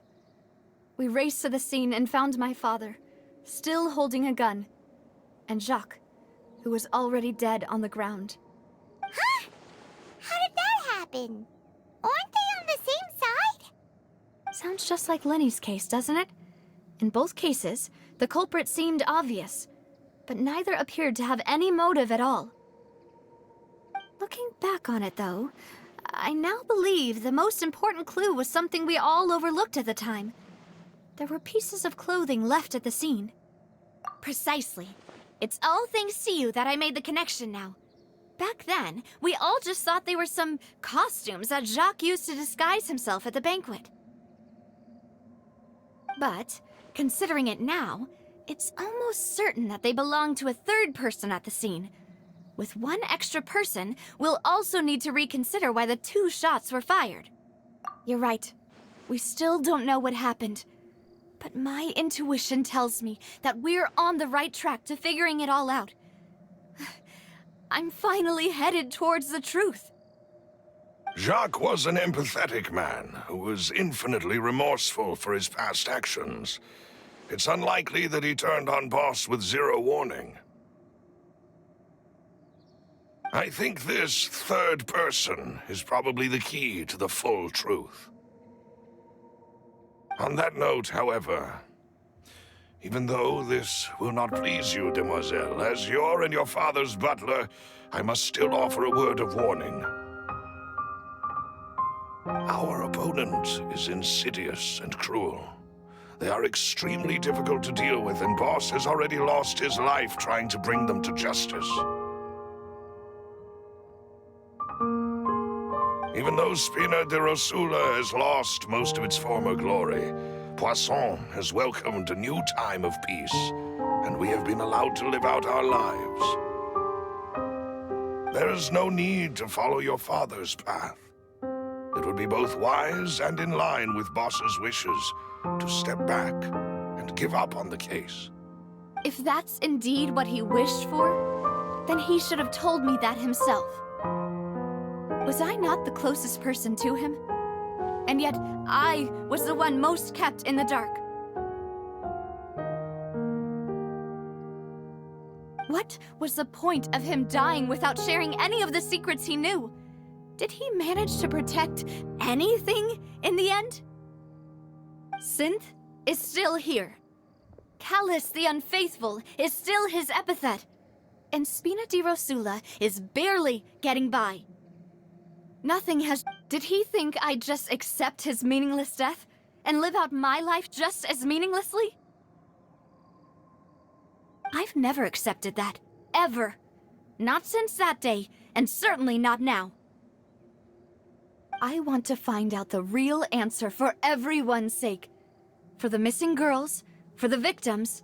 We raced to the scene and found my father, still holding a gun, and Jacques, who was already dead on the ground. Huh? How did that happen? Aren't they on the same side? Sounds just like Lenny's case, doesn't it? In both cases, the culprit seemed obvious, but neither appeared to have any motive at all. Looking back on it, though, I now believe the most important clue was something we all overlooked at the time. There were pieces of clothing left at the scene. Precisely. It's all thanks to you that I made the connection now. Back then, we all just thought they were some costumes that Jacques used to disguise himself at the banquet. But, considering it now, it's almost certain that they belong to a third person at the scene. With one extra person, we'll also need to reconsider why the 2 shots were fired. You're right. We still don't know what happened. But my intuition tells me that we're on the right track to figuring it all out. I'm finally headed towards the truth. Jacques was an empathetic man who was infinitely remorseful for his past actions. It's unlikely that he turned on Boss with 0 warning. I think this third person is probably the key to the full truth. On that note, however, even though this will not please you, demoiselle, as your and your father's butler, I must still offer a word of warning. Our opponent is insidious and cruel. They are extremely difficult to deal with, and Boss has already lost his life trying to bring them to justice. Even though Spina de Rosula has lost most of its former glory, Poisson has welcomed a new time of peace, and we have been allowed to live out our lives. There is no need to follow your father's path. It would be both wise and in line with Boss's wishes to step back and give up on the case. If that's indeed what he wished for, then he should have told me that himself. Was I not the closest person to him? And yet, I was the one most kept in the dark. What was the point of him dying without sharing any of the secrets he knew? Did he manage to protect anything in the end? Synth is still here. Callus the Unfaithful is still his epithet. And Spina di Rosula is barely getting by. Nothing has... Did he think I'd just accept his meaningless death and live out my life just as meaninglessly? I've never accepted that. Ever. Not since that day, and certainly not now. I want to find out the real answer for everyone's sake. For the missing girls, for the victims,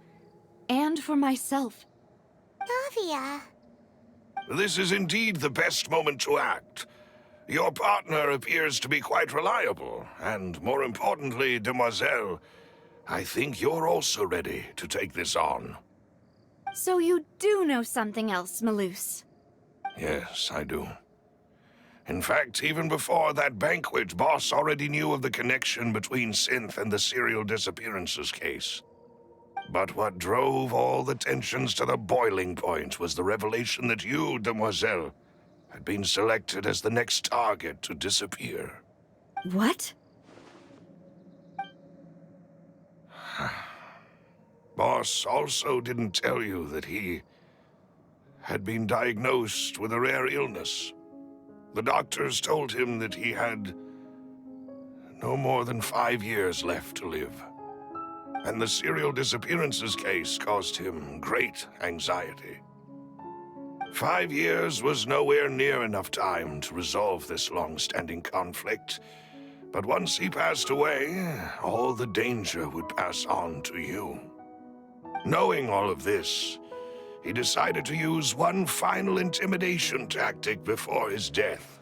and for myself. Navia. This is indeed the best moment to act. Your partner appears to be quite reliable, and more importantly, Demoiselle, I think you're also ready to take this on. So you do know something else, Malus? Yes, I do. In fact, even before that banquet, Boss already knew of the connection between Synth and the serial disappearances case. But what drove all the tensions to the boiling point was the revelation that you, Demoiselle, had been selected as the next target to disappear. What? Boss also didn't tell you that he had been diagnosed with a rare illness. The doctors told him that he had no more than 5 years left to live. And the serial disappearances case caused him great anxiety. 5 years was nowhere near enough time to resolve this long-standing conflict. But once he passed away, all the danger would pass on to you. Knowing all of this, he decided to use one final intimidation tactic before his death.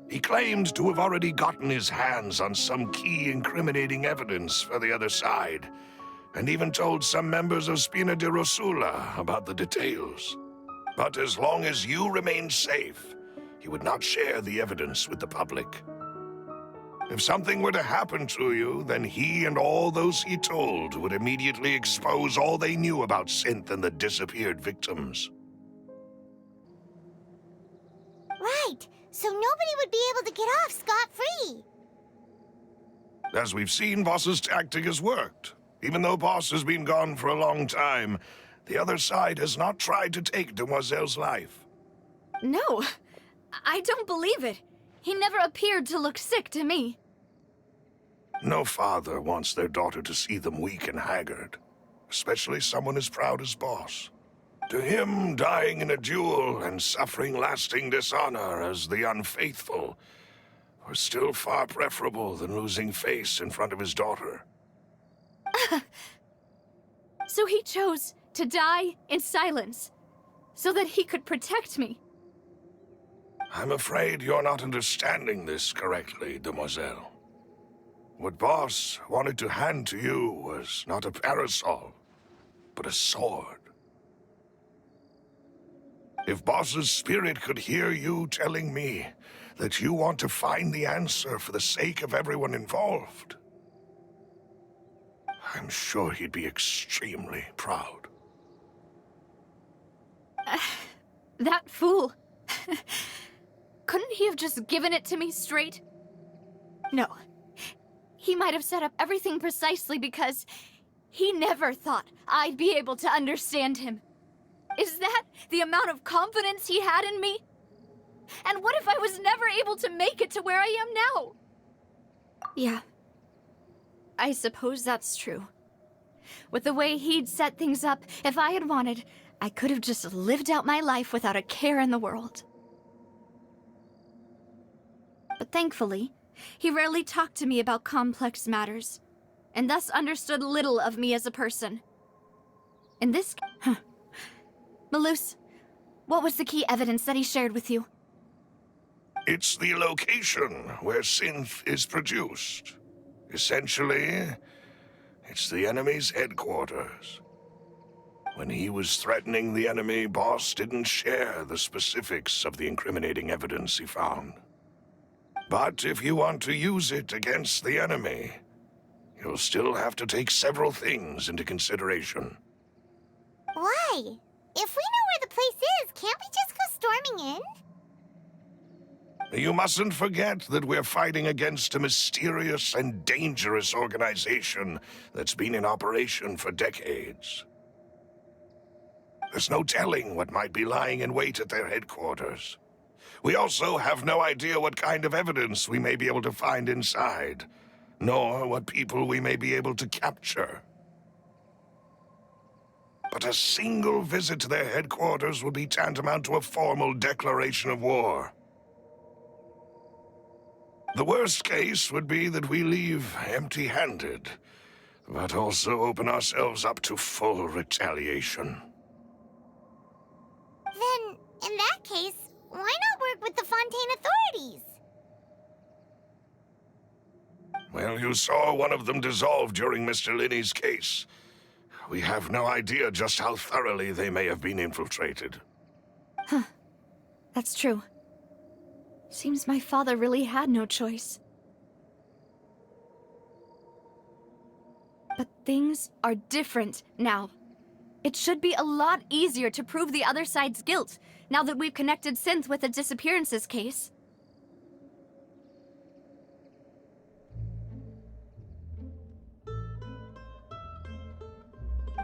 He claimed to have already gotten his hands on some key incriminating evidence for the other side, and even told some members of Spina di Rosula about the details. But as long as you remained safe, he would not share the evidence with the public. If something were to happen to you, then he and all those he told would immediately expose all they knew about Synth and the disappeared victims. Right, so nobody would be able to get off scot-free. As we've seen, Boss's tactic has worked. Even though Boss has been gone for a long time, the other side has not tried to take Demoiselle's life. No, I don't believe it. He never appeared to look sick to me. No father wants their daughter to see them weak and haggard, especially someone as proud as Boss. To him, dying in a duel and suffering lasting dishonor as the unfaithful were still far preferable than losing face in front of his daughter. So he chose to die in silence, so that he could protect me. I'm afraid you're not understanding this correctly, Demoiselle. What Boss wanted to hand to you was not a parasol, but a sword. If Boss's spirit could hear you telling me that you want to find the answer for the sake of everyone involved, I'm sure he'd be extremely proud. That fool. Couldn't he have just given it to me straight? No. He might have set up everything precisely because he never thought I'd be able to understand him. Is that the amount of confidence he had in me? And what if I was never able to make it to where I am now? Yeah. I suppose that's true. With the way he'd set things up, if I had wanted, I could have just lived out my life without a care in the world. But thankfully, he rarely talked to me about complex matters, and thus understood little of me as a person. In this... Malus, What was the key evidence that he shared with you? It's the location where synth is produced. Essentially, it's the enemy's headquarters. When he was threatening the enemy, Boss didn't share the specifics of the incriminating evidence he found. But if you want to use it against the enemy, you'll still have to take several things into consideration. Why? If we know where the place is, can't we just go storming in? You mustn't forget that we're fighting against a mysterious and dangerous organization that's been in operation for decades. There's no telling what might be lying in wait at their headquarters. We also have no idea what kind of evidence we may be able to find inside, nor what people we may be able to capture. But a single visit to their headquarters would be tantamount to a formal declaration of war. The worst case would be that we leave empty-handed, but also open ourselves up to full retaliation. Then, in that case, why not work with the Fontaine authorities? Well, you saw one of them dissolve during Mr. Linney's case. We have no idea just how thoroughly they may have been infiltrated. That's true. Seems my father really had no choice. But things are different now. It should be a lot easier to prove the other side's guilt, now that we've connected Synth with the disappearances case.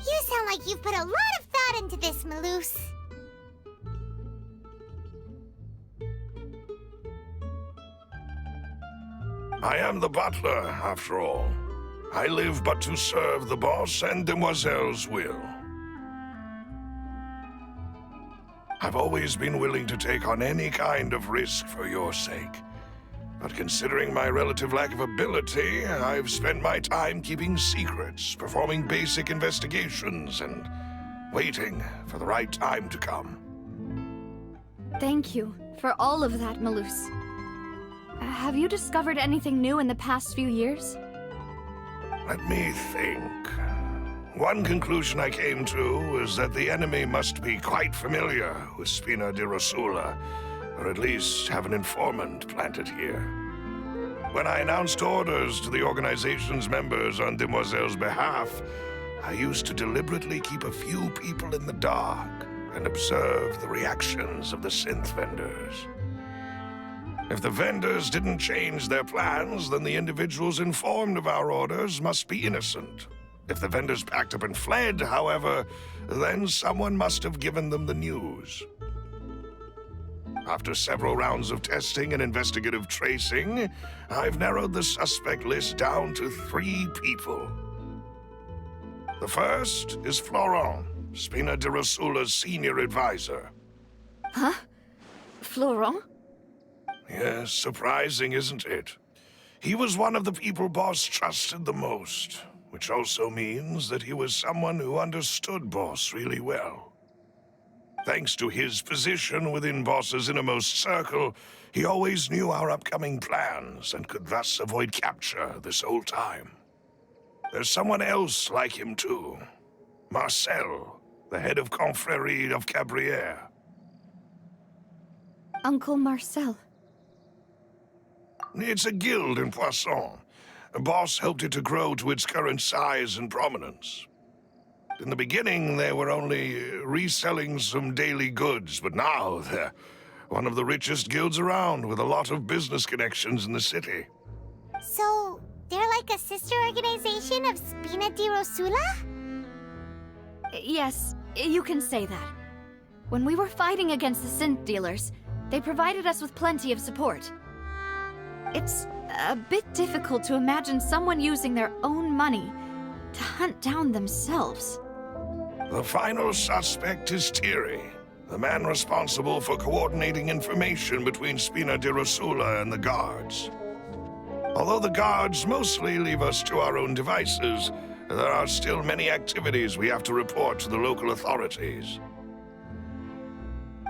You sound like you've put a lot of thought into this, Maloose. I am the butler, after all. I live but to serve the boss and Demoiselle's will. I've always been willing to take on any kind of risk for your sake. But considering my relative lack of ability, I've spent my time keeping secrets, performing basic investigations, and waiting for the right time to come. Thank you for all of that, Maloose. Have you discovered anything new in the past few years? Let me think. One conclusion I came to is that the enemy must be quite familiar with Spina di Rosula, or at least have an informant planted here. When I announced orders to the organization's members on Demoiselle's behalf, I used to deliberately keep a few people in the dark and observe the reactions of the synth vendors. If the vendors didn't change their plans, then the individuals informed of our orders must be innocent. If the vendors packed up and fled, however, then someone must have given them the news. After several rounds of testing and investigative tracing, I've narrowed the suspect list down to 3 people. The first is Florent, Spina di Rosula's senior advisor. Huh? Florent? Yes, surprising, isn't it? He was one of the people Boss trusted the most, which also means that he was someone who understood Boss really well. Thanks to his position within Boss's innermost circle, he always knew our upcoming plans and could thus avoid capture this whole time. There's someone else like him too. Marcel, the head of Confrérie of Cabrières. Uncle Marcel. It's a guild in Poisson. Boss helped it to grow to its current size and prominence. In the beginning, they were only reselling some daily goods, but now they're one of the richest guilds around with a lot of business connections in the city. So, they're like a sister organization of Spina di Rosula? Yes, you can say that. When we were fighting against the synth dealers, they provided us with plenty of support. It's a bit difficult to imagine someone using their own money to hunt down themselves. The final suspect is Thierry, the man responsible for coordinating information between Spina di Rosula and the guards. Although the guards mostly leave us to our own devices, there are still many activities we have to report to the local authorities.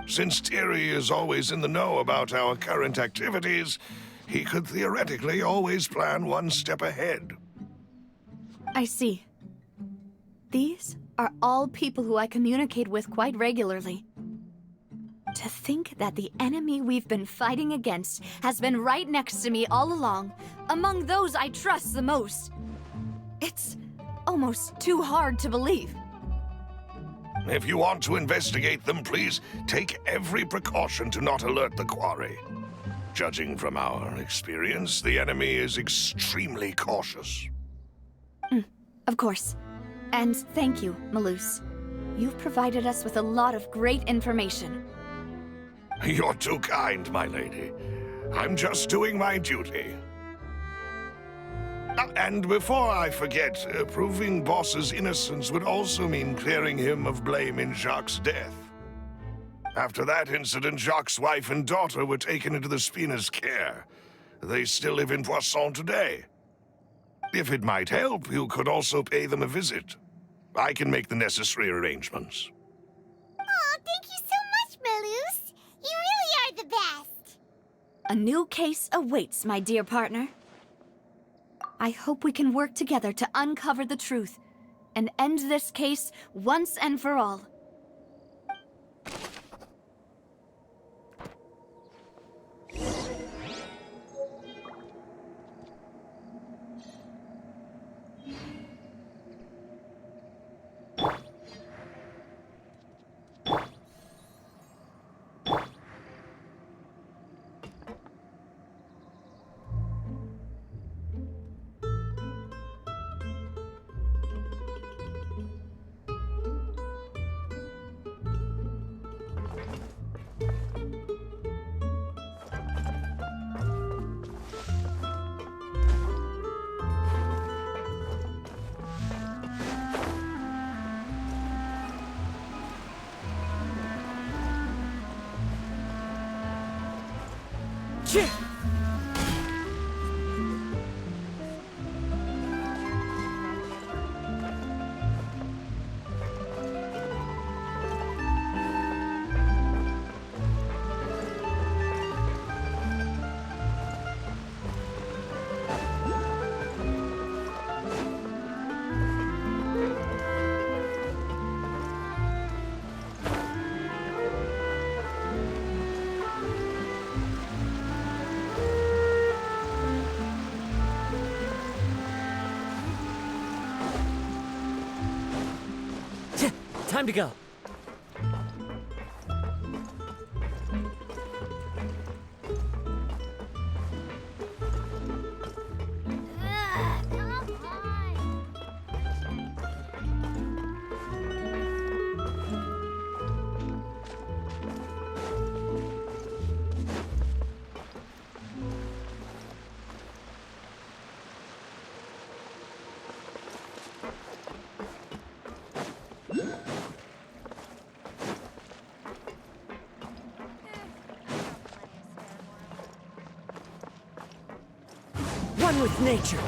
Since Thierry is always in the know about our current activities, he could theoretically always plan one step ahead. I see. These are all people who I communicate with quite regularly. To think that the enemy we've been fighting against has been right next to me all along, among those I trust the most. It's almost too hard to believe. If you want to investigate them, please take every precaution to not alert the quarry. Judging from our experience, the enemy is extremely cautious. Of course. And thank you, Malus. You've provided us with a lot of great information. You're too kind, my lady. I'm just doing my duty. And before I forget, proving Boss's innocence would also mean clearing him of blame in Jacques' death. After that incident, Jacques' wife and daughter were taken into the Spina's care. They still live in Poisson today. If it might help, you could also pay them a visit. I can make the necessary arrangements. Oh, thank you so much, Malus. You really are the best. A new case awaits, my dear partner. I hope we can work together to uncover the truth and end this case once and for all. Time to go. Come on. One with nature.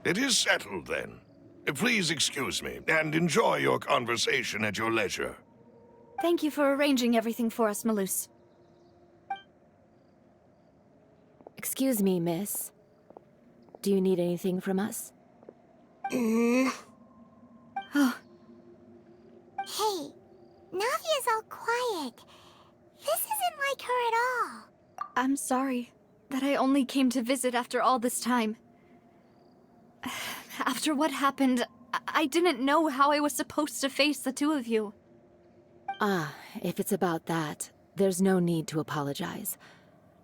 It is settled, then. Please excuse me, and enjoy your conversation at your leisure. Thank you for arranging everything for us, Malus. Excuse me, miss. Do you need anything from us? Oh, Hey, Navia's all quiet. This isn't like her at all. I'm sorry that I only came to visit after all this time. After what happened, I didn't know how I was supposed to face the two of you. Ah, if it's about that, there's no need to apologize.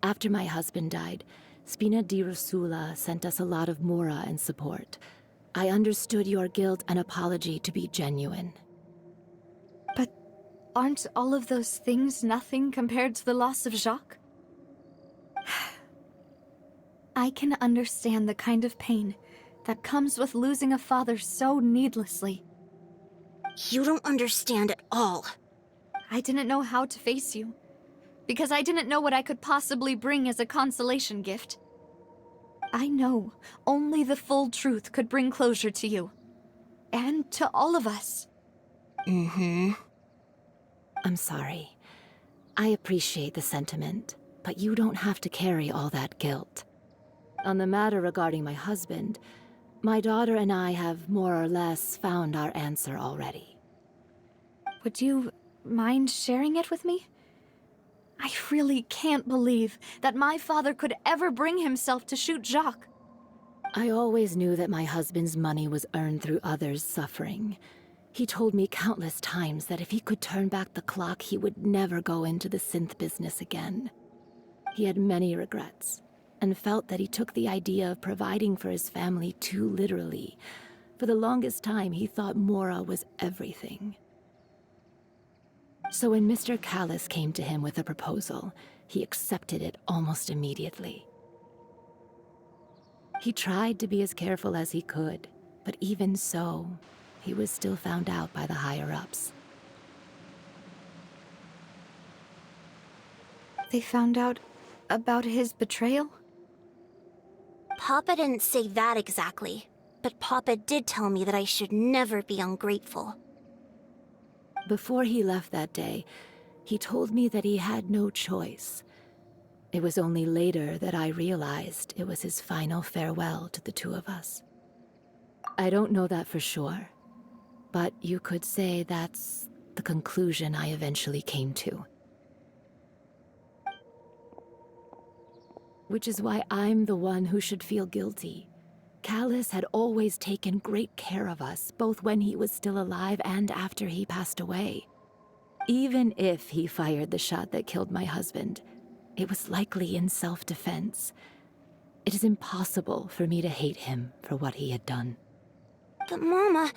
After my husband died, Spina di Rosula sent us a lot of mora and support. I understood your guilt and apology to be genuine. But aren't all of those things nothing compared to the loss of Jacques? I can understand the kind of pain that comes with losing a father so needlessly. You don't understand at all. I didn't know how to face you. because I didn't know what I could possibly bring as a consolation gift. I know only the full truth could bring closure to you. And to all of us. I'm sorry. I appreciate the sentiment, but you don't have to carry all that guilt. On the matter regarding my husband, my daughter and I have more or less found our answer already. Would you mind sharing it with me? I really can't believe that my father could ever bring himself to shoot Jacques. I always knew that my husband's money was earned through others' suffering. He told me countless times that if he could turn back the clock, he would never go into the synth business again. He had many regrets, and felt that he took the idea of providing for his family too literally. For the longest time, he thought Mora was everything. So when Mr. Callis came to him with a proposal, he accepted it almost immediately. He tried to be as careful as he could, but even so, he was still found out by the higher-ups. They found out about his betrayal? Papa didn't say that exactly, but Papa did tell me that I should never be ungrateful. Before he left that day, he told me that he had no choice. It was only later that I realized it was his final farewell to the two of us. I don't know that for sure, but you could say that's the conclusion I eventually came to. Which is why I'm the one who should feel guilty. Callis had always taken great care of us, both when he was still alive and after he passed away. Even if he fired the shot that killed my husband, it was likely in self-defense. It is impossible for me to hate him for what he had done. But Mama,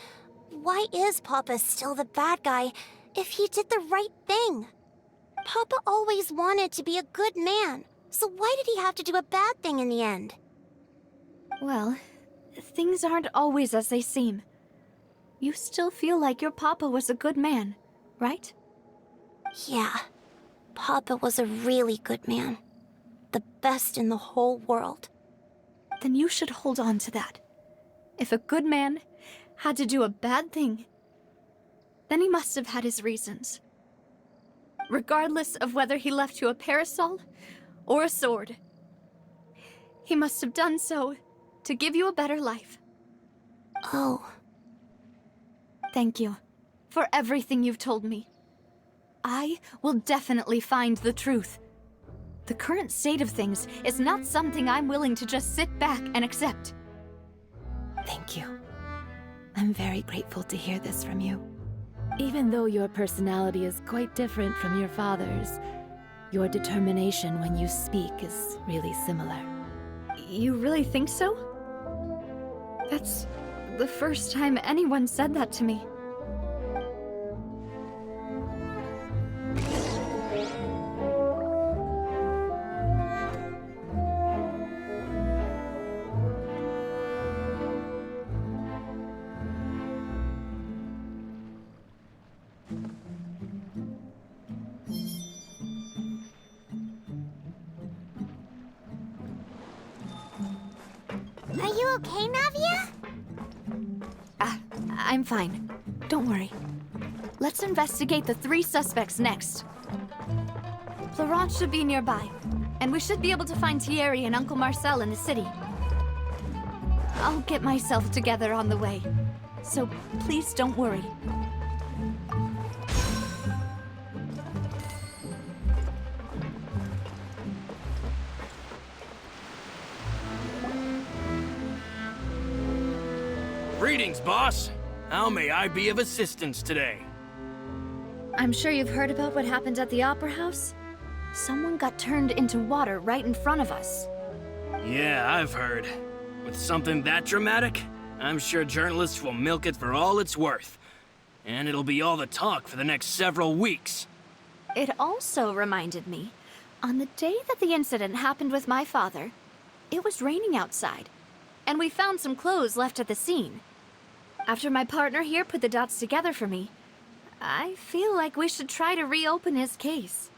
why is Papa still the bad guy if he did the right thing? Papa always wanted to be a good man, so why did he have to do a bad thing in the end? Well, things aren't always as they seem. You still feel like your papa was a good man, right? Yeah, Papa was a really good man. The best in the whole world. Then you should hold on to that. If a good man had to do a bad thing, then he must have had his reasons. Regardless of whether he left you a parasol or a sword, he must have done so to give you a better life. Oh. Thank you for everything you've told me. I will definitely find the truth. The current state of things is not something I'm willing to just sit back and accept. Thank you. I'm very grateful to hear this from you. Even though your personality is quite different from your father's, your determination when you speak is really similar. You really think so? That's the first time anyone said that to me. Are you okay, Navia? I'm fine. Don't worry. Let's investigate the 3 suspects next. Florent should be nearby, and we should be able to find Thierry and Uncle Marcel in the city. I'll get myself together on the way, so please don't worry. Greetings, boss. How may I be of assistance today? I'm sure you've heard about what happened at the Opera House. Someone got turned into water right in front of us. Yeah, I've heard. With something that dramatic, I'm sure journalists will milk it for all it's worth. And it'll be all the talk for the next several weeks. It also reminded me, on the day that the incident happened with my father, it was raining outside, and we found some clothes left at the scene. After my partner here put the dots together for me, I feel like we should try to reopen his case.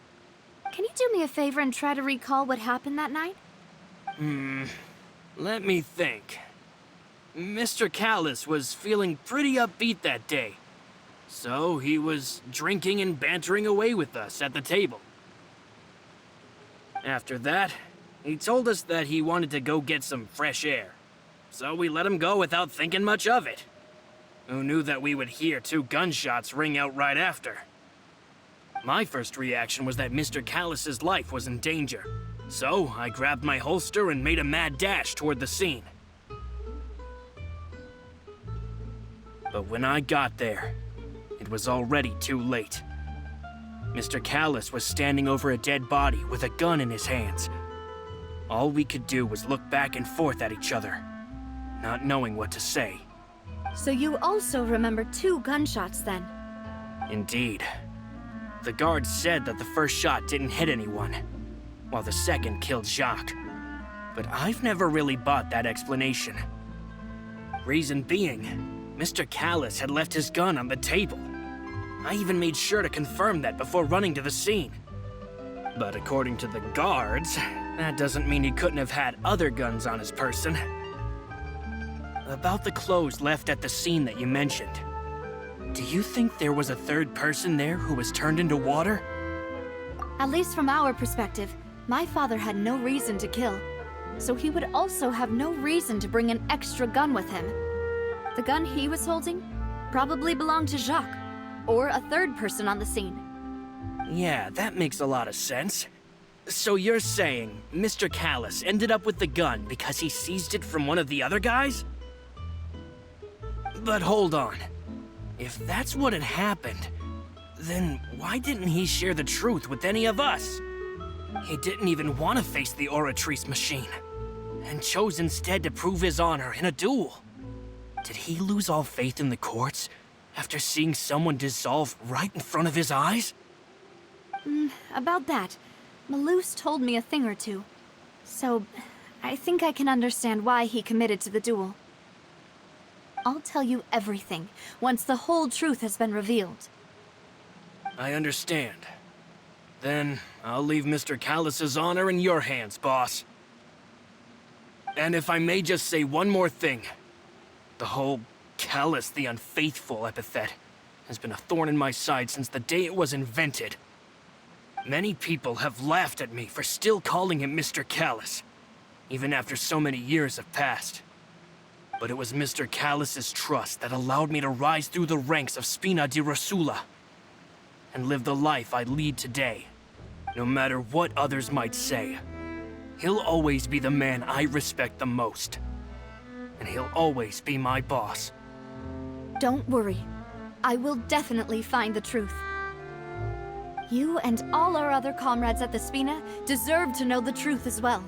Can you do me a favor and try to recall what happened that night? Let me think. Mr. Callus was feeling pretty upbeat that day. So he was drinking and bantering away with us at the table. After that, he told us that he wanted to go get some fresh air. So we let him go without thinking much of it. Who knew that we would hear 2 gunshots ring out right after? My first reaction was that Mr. Callus's life was in danger. So I grabbed my holster and made a mad dash toward the scene. But when I got there, it was already too late. Mr. Callus was standing over a dead body with a gun in his hands. All we could do was look back and forth at each other, not knowing what to say. So you also remember 2 gunshots then? Indeed. The guards said that the first shot didn't hit anyone, while the second killed Jacques. But I've never really bought that explanation. Reason being, Mr. Callus had left his gun on the table. I even made sure to confirm that before running to the scene. But according to the guards, that doesn't mean he couldn't have had other guns on his person. About the clothes left at the scene that you mentioned, do you think there was a third person there who was turned into water? At least from our perspective, my father had no reason to kill. So he would also have no reason to bring an extra gun with him. The gun he was holding probably belonged to Jacques, or a third person on the scene. Yeah, that makes a lot of sense. So you're saying Mr. Callus ended up with the gun because he seized it from one of the other guys? But hold on. If that's what had happened, then why didn't he share the truth with any of us? He didn't even want to face the Oratrice machine, and chose instead to prove his honor in a duel. Did he lose all faith in the courts after seeing someone dissolve right in front of his eyes? About that, Malus told me a thing or two. So, I think I can understand why he committed to the duel. I'll tell you everything once the whole truth has been revealed. I understand. Then I'll leave Mr. Callus's honor in your hands, boss. And if I may just say one more thing. The whole Callus the Unfaithful epithet has been a thorn in my side since the day it was invented. Many people have laughed at me for still calling him Mr. Callus, even after so many years have passed. But it was Mr. Callus's trust that allowed me to rise through the ranks of Spina di Rosula and live the life I lead today. No matter what others might say, he'll always be the man I respect the most. And he'll always be my boss. Don't worry. I will definitely find the truth. You and all our other comrades at the Spina deserve to know the truth as well.